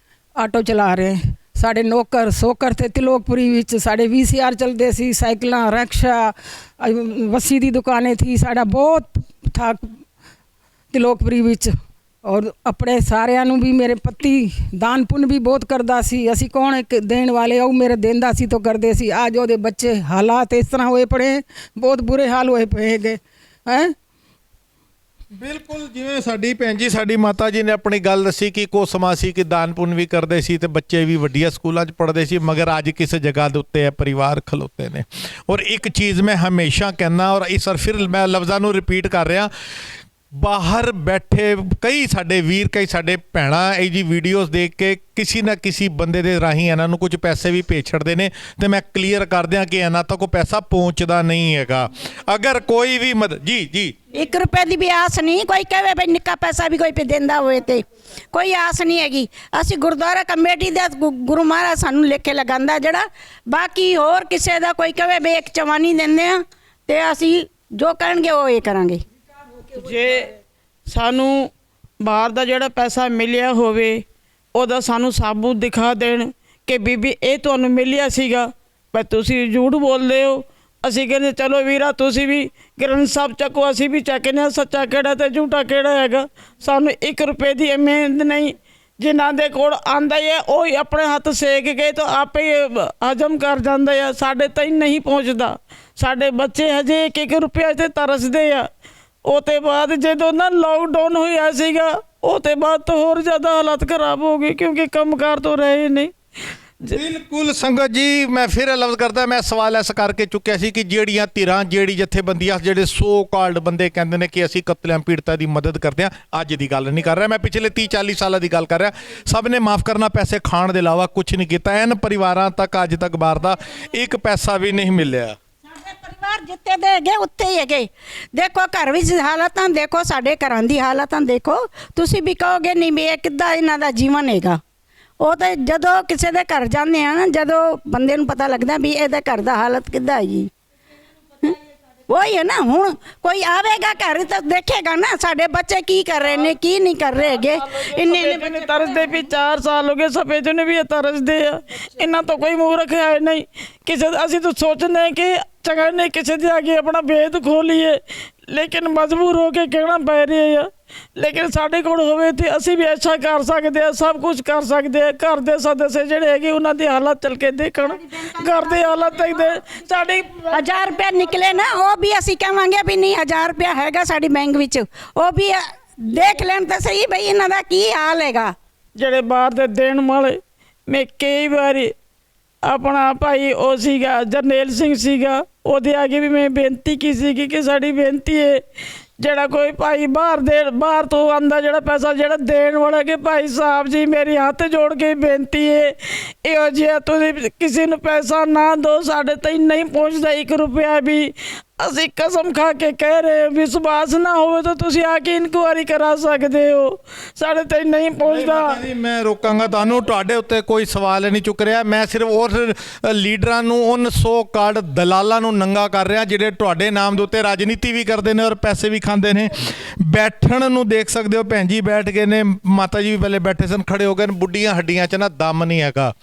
आटो चला रहे। साढ़े नौकर सोकर थे तिलोकपुरी विच, साढ़े VCR चलते सी, साइकिल रिक्शा वस्सी दी दुकानें थी। साढ़ा बहुत था तिलोकपुरी विच। और अपने सारिਆਂ ਨੂੰ भी मेरे पति दान पुण्य भी बहुत करदा सी। असी कौन एक देण वाले ਉਹ मेरे देंदा सी तो करदे सी। आज ਉਹਦੇ ਬੱਚੇ ਹਾਲਾਤ ਇਸ ਤਰ੍ਹਾਂ ਹੋਏ ਪੜੇ, ਬਹੁਤ ਬੁਰੇ ਹਾਲ ਹੋਏ ਪਏ ਹੈਗੇ ਹੈ। ਬਿਲਕੁਲ ਜਿਵੇਂ ਸਾਡੀ ਭੈਣ ਜੀ ਸਾਡੀ ਮਾਤਾ ਜੀ ਨੇ ਆਪਣੀ ਗੱਲ ਦੱਸੀ ਕਿ ਕੋ ਸਮਾਂ ਸੀ ਕਿ ਦਾਨ ਪੁੰਨ ਵੀ ਕਰਦੇ ਸੀ ਤੇ ਬੱਚੇ ਵੀ ਵੱਡੀਆਂ ਸਕੂਲਾਂ 'ਚ ਪੜ੍ਹਦੇ ਸੀ, ਮਗਰ ਅੱਜ ਕਿਸੇ ਜਗ੍ਹਾ ਦੇ ਉੱਤੇ ਇਹ ਪਰਿਵਾਰ ਖਲੋਤੇ ਨੇ। ਔਰ ਇੱਕ ਚੀਜ਼ ਮੈਂ ਹਮੇਸ਼ਾ ਕਹਿੰਦਾ ਔਰ ਇਸ ਵਾਰ ਫਿਰ ਮੈਂ ਲਫ਼ਜ਼ਾਂ ਨੂੰ ਰਿਪੀਟ ਕਰ ਰਿਹਾ, ਬਾਹਰ ਬੈਠੇ ਕਈ ਸਾਡੇ ਵੀਰ ਕਈ ਸਾਡੇ ਭੈਣਾਂ ਇਹ ਜੀ ਵੀਡੀਓਜ਼ ਦੇਖ ਕੇ ਕਿਸੇ ਨਾ ਕਿਸੇ ਬੰਦੇ ਦੇ ਰਾਹੀਂ ਇਹਨਾਂ ਨੂੰ ਕੁਝ ਪੈਸੇ ਵੀ ਭੇਜ ਛੱਡਦੇ ਨੇ ਤੇ ਮੈਂ ਕਲੀਅਰ ਕਰ ਦਿਆਂ ਕਿ ਇਹਨਾਂ ਤੱਕ ਉਹ ਪੈਸਾ ਪਹੁੰਚਦਾ ਨਹੀਂ ਹੈਗਾ। ਅਗਰ ਕੋਈ ਵੀ ਜੀ 1 ਰੁਪਏ ਦੀ ਵੀ ਆਸ ਨਹੀਂ, ਕੋਈ ਕਹੇ ਬਈ ਨਿੱਕਾ ਪੈਸਾ ਵੀ ਕੋਈ ਦਿੰਦਾ ਹੋਏ ਤੇ ਕੋਈ ਆਸ ਨਹੀਂ ਹੈਗੀ। ਅਸੀਂ ਗੁਰਦੁਆਰਾ ਕਮੇਟੀ ਦਾ ਗੁਰੂ ਮਹਾਰਾਜ ਸਾਨੂੰ ਲੇਖੇ ਲਗਾਉਂਦਾ ਜਿਹੜਾ, ਬਾਕੀ ਹੋਰ ਕਿਸੇ ਦਾ ਕੋਈ ਕਹੇ ਬਈ ਇੱਕ ਚਵਾਨੀ ਦਿੰਦੇ ਆ ਤੇ ਅਸੀਂ ਜੋ ਕਰਨਗੇ ਉਹ ਇਹ ਕਰਾਂਗੇ। ਜੇ ਸਾਨੂੰ ਬਾਹਰ ਦਾ ਜਿਹੜਾ ਪੈਸਾ ਮਿਲਿਆ ਹੋਵੇ ਉਹਦਾ ਸਾਨੂੰ ਸਾਬੂਤ ਦਿਖਾ ਦੇਣ ਕਿ ਬੀਬੀ ਇਹ ਤੁਹਾਨੂੰ ਮਿਲਿਆ ਸੀਗਾ, ਪਰ ਤੁਸੀਂ ਝੂਠ ਬੋਲਦੇ ਹੋ। ਅਸੀਂ ਕਹਿੰਦੇ ਚਲੋ ਵੀਰਾ ਤੁਸੀਂ ਵੀ ਗ੍ਰੰਥ ਸਾਹਿਬ ਚੱਕੋ, ਅਸੀਂ ਵੀ ਚੱਕਨੇ, ਸੱਚਾ ਕਿਹੜਾ ਤੇ ਝੂਠਾ ਕਿਹੜਾ ਹੈਗਾ। ਸਾਨੂੰ 1 ਰੁਪਏ ਦੀ ਮਿਹਨਤ ਨਹੀਂ, ਜਿਨ੍ਹਾਂ ਦੇ ਕੋਲ ਆਂਦਾ ਹੀ ਹੈ ਉਹ ਹੀ ਆਪਣੇ ਹੱਥ ਸੇਕ ਕੇ ਤਾਂ ਆਪੇ ਹੀ ਹਜਮ ਕਰ ਜਾਂਦੇ ਆ। ਸਾਡੇ ਤਾਈਂ ਨਹੀਂ ਪਹੁੰਚਦਾ। ਸਾਡੇ ਬੱਚੇ ਹਜੇ 1-1 ਰੁਪਏ ਤੇ ਤਰਸਦੇ ਆ। ਉਹ ਤੋਂ ਬਾਅਦ ਜਦੋਂ ਨਾ ਲੋਕਡਾਊਨ ਹੋਇਆ ਸੀਗਾ ਉਹ ਤੋਂ ਬਾਅਦ ਤਾਂ ਹੋਰ ਜ਼ਿਆਦਾ ਹਾਲਾਤ ਖਰਾਬ ਹੋ ਗਏ ਕਿਉਂਕਿ ਕੰਮਕਾਰ ਤੋਂ ਰਹੇ ਨਹੀਂ। ਬਿਲਕੁਲ ਸੰਗਤ ਜੀ ਮੈਂ ਫਿਰ ਇਹ ਲਫ਼ਜ਼ ਕਰਦਾ, ਮੈਂ ਸਵਾਲ ਇਸ ਕਰਕੇ ਚੁੱਕਿਆ ਸੀ ਕਿ ਜਿਹੜੀਆਂ ਧਿਰਾਂ ਜਿਹੜੀ ਜਥੇਬੰਦੀਆਂ ਜਿਹੜੇ ਸੋ ਕਾਲਡ ਬੰਦੇ ਕਹਿੰਦੇ ਨੇ ਕਿ ਅਸੀਂ ਕਤਲੇਆਮ ਪੀੜਤਾਂ ਦੀ ਮਦਦ ਕਰਦੇ ਹਾਂ, ਅੱਜ ਦੀ ਗੱਲ ਨਹੀਂ ਕਰ ਰਿਹਾ ਮੈਂ, ਪਿਛਲੇ 30-40 ਸਾਲਾਂ ਦੀ ਗੱਲ ਕਰ ਰਿਹਾ। ਸਭ ਨੇ ਮਾਫ ਕਰਨਾ, ਪੈਸੇ ਖਾਣ ਦੇ ਇਲਾਵਾ ਕੁਝ ਨਹੀਂ ਕੀਤਾ। ਇਹਨਾਂ ਪਰਿਵਾਰਾਂ ਤੱਕ ਅੱਜ ਤੱਕ ਬਾਹਰ ਦਾ 1 ਪੈਸਾ ਵੀ ਨਹੀਂ ਮਿਲਿਆ। ਪਰਿਵਾਰ ਜਿੱਤੇ ਦੇ ਹੈਗੇ ਉੱਤੇ ਹੀ ਹੈਗੇ। ਦੇਖੋ ਘਰ ਵਿੱਚ ਹਾਲਾਤਾਂ ਦੇਖੋ, ਸਾਡੇ ਘਰਾਂ ਦੀ ਹਾਲਾਤਾਂ ਦੇਖੋ, ਤੁਸੀਂ ਵੀ ਕਹੋਗੇ ਨਹੀਂ ਵੀ ਇਹ ਕਿੱਦਾਂ ਇਹਨਾਂ ਦਾ ਜੀਵਨ ਹੈਗਾ। ਉਹ ਤਾਂ ਜਦੋਂ ਕਿਸੇ ਦੇ ਘਰ ਜਾਂਦੇ ਆ ਨਾ, ਜਦੋਂ ਬੰਦੇ ਨੂੰ ਪਤਾ ਲੱਗਦਾ ਵੀ ਇਹਦੇ ਘਰ ਦਾ ਹਾਲਤ ਕਿੱਦਾਂ ਹੈਗੀ। ਉਹੀ ਹੈ ਨਾ, ਹੁਣ ਕੋਈ ਆਵੇਗਾ ਘਰ ਤਾਂ ਦੇਖੇਗਾ ਨਾ ਸਾਡੇ ਬੱਚੇ ਕੀ ਕਰ ਰਹੇ ਨੇ ਕੀ ਨਹੀਂ ਕਰ ਰਹੇ ਹੈਗੇ। ਇੰਨੇ ਤਰਸਦੇ ਵੀ 4 ਸਾਲ ਹੋ ਗਏ, ਸਫੇਦ ਨੇ ਵੀ ਇਹ ਤਰਸਦੇ ਆ। ਇਹਨਾਂ ਤੋਂ ਕੋਈ ਮੂਰਖ ਹੈ ਨਹੀਂ। ਕਿਸੇ ਅਸੀਂ ਤਾਂ ਸੋਚਦੇ ਕਿ ਚੰਗਾ ਨਹੀਂ ਕਿਸੇ ਦੇ ਅੱਗੇ ਆਪਣਾ ਭੇਦ ਖੋਲੀਏ, ਲੇਕਿਨ ਮਜਬੂਰ ਹੋ ਕੇ ਕਹਿਣਾ ਪੈ ਰਿਹਾ ਆ। ਲੇਕਿਨ ਸਾਡੇ ਕੋਲ ਹੋਵੇ ਤੇ ਅਸੀਂ ਵੀ ਅੱਛਾ ਕਰ ਸਕਦੇ ਆ, ਸਭ ਕੁਝ ਕਰ ਸਕਦੇ ਆ। ਘਰ ਦੇ ਸਦੱਸਿਆ ਜਿਹੜੇ ਹੈਗੇ ਉਹਨਾਂ ਦੇ ਹਾਲਾਤ ਚੱਲ ਕੇ ਦੇਖਣ, ਘਰ ਦੇ ਹਾਲਾਤ ਦੇਖਦੇ। ਸਾਡੀ 1000 ਰੁਪਏ ਨਿਕਲੇ ਨਾ, ਉਹ ਵੀ ਅਸੀਂ ਕਹਾਂਗੇ ਵੀ ਨਹੀਂ 1000 ਰੁਪਇਆ ਹੈਗਾ ਸਾਡੀ ਬੈਂਕ ਵਿੱਚ, ਉਹ ਵੀ ਦੇਖ ਲੈਣ ਤਾਂ ਸਹੀ ਬਈ ਇਹਨਾਂ ਦਾ ਕੀ ਹਾਲ ਹੈਗਾ। ਜਿਹੜੇ ਬਾਹਰ ਦੇ ਦੇਣ ਵਾਲੇ, ਮੈਂ ਕਈ ਵਾਰੀ ਆਪਣਾ ਭਾਈ ਉਹ ਸੀਗਾ ਜਰਨੈਲ ਸਿੰਘ ਸੀਗਾ, ਉਹਦੇ ਅੱਗੇ ਵੀ ਮੈਂ ਬੇਨਤੀ ਕੀ ਸੀਗੀ ਕਿ ਸਾਡੀ ਬੇਨਤੀ ਹੈ ਜਿਹੜਾ ਕੋਈ ਭਾਈ ਬਾਹਰ ਤੋਂ ਆਉਂਦਾ ਜਿਹੜਾ ਪੈਸਾ ਜਿਹੜਾ ਦੇਣ ਵਾਲਾ ਕਿ ਭਾਈ ਸਾਹਿਬ ਜੀ ਮੇਰੀ ਹੱਥ ਜੋੜ ਕੇ ਬੇਨਤੀ ਹੈ ਇਹੋ ਜਿਹਾ ਤੁਸੀਂ ਕਿਸੇ ਨੂੰ ਪੈਸਾ ਨਾ ਦਿਓ, ਸਾਡੇ ਤਾਈਂ ਨਹੀਂ ਪਹੁੰਚਦਾ 1 ਰੁਪਇਆ ਵੀ। ਅਸੀਂ ਕਸਮ ਖਾ ਕੇ ਕਹਿ ਰਹੇ, ਵਿਸ਼ਵਾਸ ਨਾ ਹੋਵੇ ਤਾਂ ਤੁਸੀਂ ਆ ਕੇ ਇਨਕੁਆਇਰੀ ਕਰਾ ਸਕਦੇ ਹੋ, ਸਾਡੇ ਤਾਈਂ ਨਹੀਂ ਪਹੁੰਚਦਾ। ਮੈਂ ਰੋਕਾਂਗਾ ਤੁਹਾਨੂੰ, ਤੁਹਾਡੇ ਉੱਤੇ ਕੋਈ ਸਵਾਲ ਨਹੀਂ ਚੁੱਕ ਰਿਹਾ। ਮੈਂ ਸਿਰਫ ਉਸ ਲੀਡਰਾਂ ਨੂੰ ਉਹਨ ਸੋ ਕਾਰਡ ਦਲਾਲਾਂ ਨੂੰ ਨੰਗਾ ਕਰ ਰਿਹਾ ਜਿਹੜੇ ਤੁਹਾਡੇ ਨਾਮ ਦੇ ਉੱਤੇ ਰਾਜਨੀਤੀ ਵੀ ਕਰਦੇ ਨੇ ਔਰ ਪੈਸੇ ਵੀ ਖਾਂਦੇ ਨੇ। ਬੈਠਣ ਨੂੰ ਦੇਖ ਸਕਦੇ ਹੋ, ਭੈਣ ਜੀ ਬੈਠ ਗਏ ਨੇ, ਮਾਤਾ ਜੀ ਵੀ ਪਹਿਲੇ ਬੈਠੇ ਸਨ, ਖੜੇ ਹੋ ਗਏ ਨੇ। ਬੁੱਢੀਆਂ ਹੱਡੀਆਂ 'ਚ ਨਾ ਦਮ ਨਹੀਂ ਹੈਗਾ,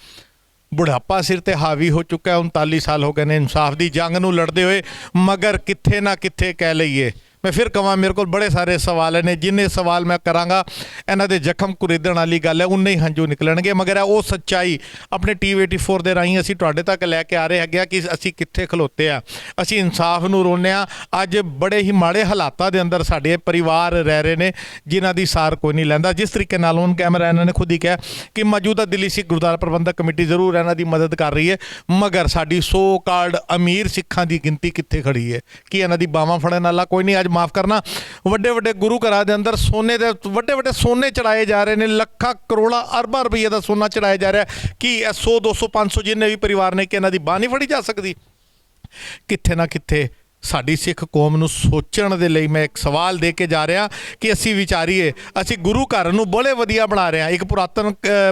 ਬੁਢਾਪਾ ਸਿਰ ਤੇ ਹਾਵੀ ਹੋ ਚੁੱਕਾ। 39 ਸਾਲ ਹੋ ਗਏ ਨੇ ਇਨਸਾਫ ਦੀ ਜੰਗ ਨੂੰ ਲੜਦੇ ਹੋਏ, ਮਗਰ ਕਿੱਥੇ ਨਾ ਕਿੱਥੇ ਕਹਿ ਲਈਏ। ਮੈਂ ਫਿਰ ਕਹਾਂ ਮੇਰੇ ਕੋਲ ਬੜੇ ਸਾਰੇ ਸਵਾਲ ਨੇ, ਜਿੰਨੇ ਸਵਾਲ ਮੈਂ ਕਰਾਂਗਾ ਇਹਨਾਂ ਦੇ ਜ਼ਖਮ ਕੁਰੀਦਣ ਵਾਲੀ ਗੱਲ ਹੈ, ਉਨੇ ਹੀ ਹੰਝੂ ਨਿਕਲਣਗੇ। ਮਗਰ ਉਹ ਸੱਚਾਈ ਆਪਣੇ TV84 ਦੇ ਰਾਹੀਂ ਅਸੀਂ ਤੁਹਾਡੇ ਤੱਕ ਲੈ ਕੇ ਆ ਰਹੇ ਹੈਗੇ ਕਿ ਅਸੀਂ ਕਿੱਥੇ ਖਲੋਤੇ ਆ, ਅਸੀਂ ਇਨਸਾਫ ਨੂੰ ਰੋਂਦੇ ਹਾਂ। ਅੱਜ ਬੜੇ ਹੀ ਮਾੜੇ ਹਾਲਾਤਾਂ ਦੇ ਅੰਦਰ ਸਾਡੇ ਪਰਿਵਾਰ ਰਹਿ ਰਹੇ ਨੇ ਜਿਨ੍ਹਾਂ ਦੀ ਸਾਰ ਕੋਈ ਨਹੀਂ ਲੈਂਦਾ। ਜਿਸ ਤਰੀਕੇ ਨਾਲ ਹੁਣ ਕੈਮਰਾ ਇਹਨਾਂ ਨੇ ਖੁਦ ਹੀ ਕਿਹਾ ਕਿ ਮੌਜੂਦਾ ਦਿੱਲੀ ਸਿੱਖ ਗੁਰਦੁਆਰਾ ਪ੍ਰਬੰਧਕ ਕਮੇਟੀ ਜ਼ਰੂਰ ਇਹਨਾਂ ਦੀ ਮਦਦ ਕਰ ਰਹੀ ਹੈ, ਮਗਰ ਸਾਡੀ ਸੋ ਕਾਲਡ ਅਮੀਰ ਸਿੱਖਾਂ ਦੀ ਗਿਣਤੀ ਕਿੱਥੇ ਖੜੀ ਹੈ ਕਿ ਇਹਨਾਂ ਦੀ ਬਾਹਾਂ ਫੜਨ ਵਾਲਾ ਕੋਈ ਨਹੀਂ। ਅੱਜ ਮਾਫ ਕਰਨਾ, ਵੱਡੇ ਵੱਡੇ ਗੁਰੂ ਘਰਾਂ ਦੇ ਅੰਦਰ ਸੋਨੇ ਦੇ ਵੱਡੇ ਸੋਨੇ ਚੜਾਏ ਜਾ ਰਹੇ ਨੇ, ਲੱਖਾਂ ਕਰੋੜਾਂ ਅਰਬਾਂ ਰੁਪਈਏ ਦਾ ਸੋਨਾ ਚੜਾਇਆ ਜਾ ਰਿਹਾ ਕਿ 100 200 500 ਜਿੰਨੇ ਵੀ ਪਰਿਵਾਰ ਨੇ ਕਿ ਇਹਨਾਂ ਦੀ ਬਾਂਹ ਨਹੀਂ ਫੜੀ ਜਾ ਸਕਦੀ। ਕਿੱਥੇ ਨਾ ਕਿੱਥੇ ਸਾਡੀ ਸਿੱਖ ਕੌਮ ਨੂੰ ਸੋਚਣ ਦੇ ਲਈ ਮੈਂ ਇੱਕ ਸਵਾਲ ਦੇ ਕੇ ਜਾ ਰਿਹਾ ਕਿ ਅਸੀਂ ਵਿਚਾਰੀਏ, ਅਸੀਂ ਗੁਰੂ ਘਰ ਨੂੰ ਬੜੇ ਵਧੀਆ ਬਣਾ ਰਹੇ ਹਾਂ। ਇੱਕ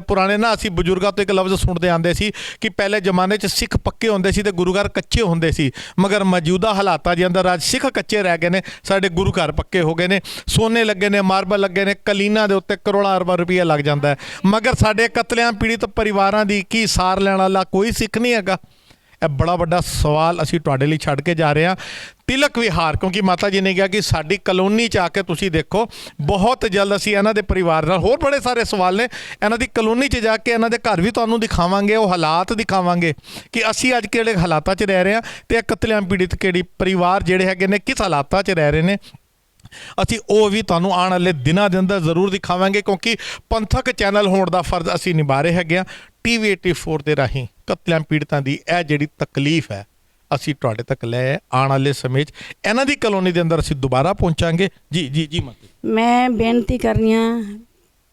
ਪੁਰਾਣੇ ਨਾ ਅਸੀਂ ਬਜ਼ੁਰਗਾਂ ਤੋਂ ਇੱਕ ਲਫ਼ਜ਼ ਸੁਣਦੇ ਆਉਂਦੇ ਸੀ ਕਿ ਪਹਿਲੇ ਜ਼ਮਾਨੇ 'ਚ ਸਿੱਖ ਪੱਕੇ ਹੁੰਦੇ ਸੀ ਤੇ ਗੁਰੂ ਘਰ ਕੱਚੇ ਹੁੰਦੇ ਸੀ, ਮਗਰ ਮੌਜੂਦਾ ਹਾਲਾਤਾਂ ਦੇ ਅੰਦਰ ਅੱਜ ਸਿੱਖ ਕੱਚੇ ਰਹਿ ਗਏ ਨੇ, ਸਾਡੇ ਗੁਰੂ ਘਰ ਪੱਕੇ ਹੋ ਗਏ ਨੇ, ਸੋਨੇ ਲੱਗੇ ਨੇ, ਮਾਰਬਲ ਲੱਗੇ ਨੇ, ਕਲੀਨਾਂ ਦੇ ਉੱਤੇ ਕਰੋੜਾਂ ਅਰਬਾਂ ਰੁਪਈਆ ਲੱਗ ਜਾਂਦਾ ਹੈ, ਮਗਰ ਸਾਡੇ ਕਤਲੇਆਮ ਪੀੜਿਤ ਪਰਿਵਾਰਾਂ ਦੀ ਕੀ ਸਾਰ ਲੈਣ ਵਾਲਾ ਕੋਈ ਸਿੱਖ ਨਹੀਂ ਹੈਗਾ। ਇਹ ਬੜਾ ਵੱਡਾ ਸਵਾਲ ਅਸੀਂ ਤੁਹਾਡੇ ਲਈ ਛੱਡ ਕੇ ਜਾ ਰਹੇ ਹਾਂ। ਤਿਲਕ ਵਿਹਾਰ, ਕਿਉਂਕਿ ਮਾਤਾ ਜੀ ਨੇ ਕਿਹਾ ਕਿ ਸਾਡੀ ਕਲੋਨੀ 'ਚ ਆ ਕੇ ਤੁਸੀਂ ਦੇਖੋ, ਬਹੁਤ ਜਲਦ ਅਸੀਂ ਇਹਨਾਂ ਦੇ ਪਰਿਵਾਰ ਨਾਲ, ਹੋਰ ਬੜੇ ਸਾਰੇ ਸਵਾਲ ਨੇ, ਇਹਨਾਂ ਦੀ ਕਲੋਨੀ 'ਚ ਜਾ ਕੇ ਇਹਨਾਂ ਦੇ ਘਰ ਵੀ ਤੁਹਾਨੂੰ ਦਿਖਾਵਾਂਗੇ, ਉਹ ਹਾਲਾਤ ਦਿਖਾਵਾਂਗੇ ਕਿ ਅਸੀਂ ਅੱਜ ਕਿਹੜੇ ਹਾਲਾਤਾਂ 'ਚ ਰਹਿ ਰਹੇ ਹਾਂ ਤੇ ਇਹ ਕਤਲੇਆਮ ਪੀੜਿਤ ਕਿਹੜੀ ਪਰਿਵਾਰ ਜਿਹੜੇ ਹੈਗੇ ਨੇ ਕਿਸ ਹਾਲਾਤਾਂ 'ਚ ਰਹਿ ਰਹੇ ਨੇ। ਅਸੀਂ ਉਹ ਵੀ ਤੁਹਾਨੂੰ ਆਉਣ ਵਾਲੇ ਦਿਨਾਂ ਦੇ ਅੰਦਰ ਜ਼ਰੂਰ ਦਿਖਾਵਾਂਗੇ, ਕਿਉਂਕਿ ਪੰਥਕ ਚੈਨਲ ਹੋਣ ਦਾ ਫਰਜ਼ ਅਸੀਂ ਨਿਭਾ ਰਹੇ ਹੈਗੇ ਹਾਂ। TV 84 ਦੇ ਰਾਹੀਂ ਕਤਲੇਆਮ ਪੀੜਤਾਂ ਦੀ ਇਹ ਜਿਹੜੀ ਤਕਲੀਫ ਹੈ ਅਸੀਂ ਤੁਹਾਡੇ ਤੱਕ ਲੈ ਆਉਣ ਵਾਲੇ ਸਮੇਂ 'ਚ ਇਹਨਾਂ ਦੀ ਕਲੋਨੀ ਦੇ ਅੰਦਰ ਅਸੀਂ ਦੁਬਾਰਾ ਪਹੁੰਚਾਂਗੇ। ਜੀ ਮਾਤਾ। ਮੈਂ ਬੇਨਤੀ ਕਰਨੀ ਆ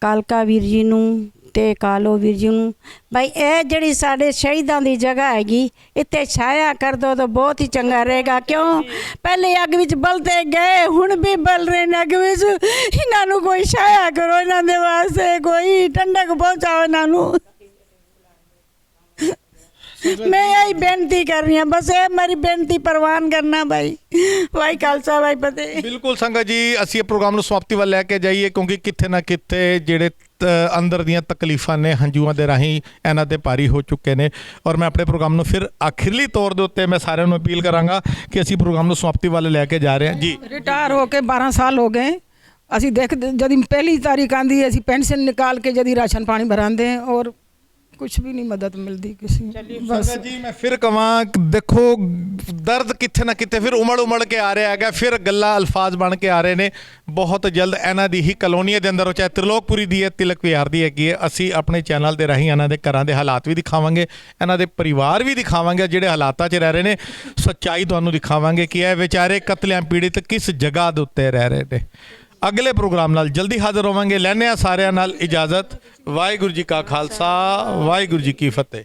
ਕਾਲਕਾ ਵੀਰ ਜੀ ਨੂੰ ਤੇ ਕਾਲੋ ਵੀਰ ਜੀ ਨੂੰ, ਭਾਈ ਇਹ ਜਿਹੜੀ ਸਾਡੇ ਸ਼ਹੀਦਾਂ ਦੀ ਜਗ੍ਹਾ ਹੈਗੀ ਇੱਥੇ ਛਾਇਆ ਕਰ ਦੋ ਤਾਂ ਬਹੁਤ ਹੀ ਚੰਗਾ ਰਹੇਗਾ। ਕਿਉਂ ਪਹਿਲੇ ਅੱਗ ਵਿੱਚ ਬਲਦੇ ਗਏ, ਹੁਣ ਵੀ ਬਲ ਰਹੇ ਨੇ ਅੱਗ ਵਿੱਚ, ਇਹਨਾਂ ਨੂੰ ਕੋਈ ਛਾਇਆ ਕਰੋ, ਇਹਨਾਂ ਦੇ ਵਾਸਤੇ ਕੋਈ ਠੰਡਕ ਪਹੁੰਚਾਓ ਇਹਨਾਂ ਨੂੰ। मैं यही बेनती कर रही हूँ, बस ये मेरी बेनती प्रवान करना भाई। भाई खालसा भाई फतेह। ਬਿਲਕੁਲ ਸੰਗਤ ਜੀ, ਅਸੀਂ ਇਹ ਪ੍ਰੋਗਰਾਮ ਨੂੰ ਸਮਾਪਤੀ ਵੱਲ ਲੈ ਕੇ ਜਾਈਏ, ਕਿਉਂਕਿ ਕਿਤੇ ਨਾ ਕਿਤੇ ਜਿਹੜੇ ਅੰਦਰ ਦੀਆਂ ਤਕਲੀਫਾਂ ਨੇ ਹੰਝੂਆਂ ਦੇ ਰਾਹੀਂ ਇਹਨਾਂ ਤੇ ਭਾਰੀ ਹੋ ਚੁੱਕੇ ਨੇ। ਔਰ ਮੈਂ ਆਪਣੇ ਪ੍ਰੋਗਰਾਮ ਨੂੰ ਫਿਰ ਆਖਿਰਲੀ ਤੌਰ ਦੇ ਉੱਤੇ ਮੈਂ ਸਾਰਿਆਂ ਨੂੰ ਅਪੀਲ ਕਰਾਂਗਾ ਕਿ ਅਸੀਂ ਪ੍ਰੋਗਰਾਮ ਨੂੰ ਸਮਾਪਤੀ ਵੱਲ ਲੈ ਕੇ ਜਾ ਰਹੇ ਹਾਂ। ਜੀ रिटायर होके 12 साल हो गए। ਅਸੀਂ ਦੇਖ ਜਦ ਪਹਿਲੀ ਤਾਰੀਖ ਆਂਦੀ ਅਸੀਂ ਪੈਨਸ਼ਨ ਨਿਕਾਲ ਕੇ ਜਦ ਰਾਸ਼ਨ ਪਾਣੀ ਭਰਾਂਦੇ ਔਰ ਕੁਛ ਵੀ ਨਹੀਂ ਮਦਦ ਮਿਲਦੀ ਕਿਸੇ ਬਸ। ਸੰਗਤ ਜੀ, ਮੈਂ ਫਿਰ ਕਵਾਂ, ਦੇਖੋ ਦਰਦ ਕਿੱਥੇ ਨਾ ਕਿਤੇ ਫਿਰ ਉਮੜ ਕੇ ਆ ਰਿਹਾ ਹੈਗਾ, ਫਿਰ ਗੱਲਾਂ ਅਲਫਾਜ਼ ਬਣ ਕੇ ਆ ਰਹੇ ਨੇ। ਬਹੁਤ ਜਲਦ ਇਹਨਾਂ ਦੀ ਹੀ ਕਲੋਨੀਆਂ ਦੇ ਅੰਦਰ, ਚਾਹੇ ਤ੍ਰਿਲੋਕਪੁਰੀ ਦੀ ਹੈ, ਤਿਲਕ ਵਿਹਾਰ ਦੀ ਹੈਗੀ ਹੈ, ਅਸੀਂ ਆਪਣੇ ਚੈਨਲ ਦੇ ਰਾਹੀਂ ਇਹਨਾਂ ਦੇ ਘਰਾਂ ਦੇ ਹਾਲਾਤ ਵੀ ਦਿਖਾਵਾਂਗੇ, ਇਹਨਾਂ ਦੇ ਪਰਿਵਾਰ ਵੀ ਦਿਖਾਵਾਂਗੇ ਜਿਹੜੇ ਹਾਲਾਤਾਂ 'ਚ ਰਹਿ ਰਹੇ ਨੇ, ਸੱਚਾਈ ਤੁਹਾਨੂੰ ਦਿਖਾਵਾਂਗੇ ਕਿ ਇਹ ਵਿਚਾਰੇ ਕਤਲੇਆਮ ਪੀੜਿਤ ਕਿਸ ਜਗ੍ਹਾ ਦੇ ਉੱਤੇ ਰਹਿ ਰਹੇ ਨੇ। ਅਗਲੇ ਪ੍ਰੋਗਰਾਮ ਨਾਲ ਜਲਦੀ ਹਾਜ਼ਰ ਹੋਵਾਂਗੇ। ਲੈਂਦੇ ਹਾਂ ਸਾਰਿਆਂ ਨਾਲ ਇਜਾਜ਼ਤ। ਵਾਹਿਗੁਰੂ ਜੀ ਕਾ ਖਾਲਸਾ, ਵਾਹਿਗੁਰੂ ਜੀ ਕੀ ਫਤਿਹ।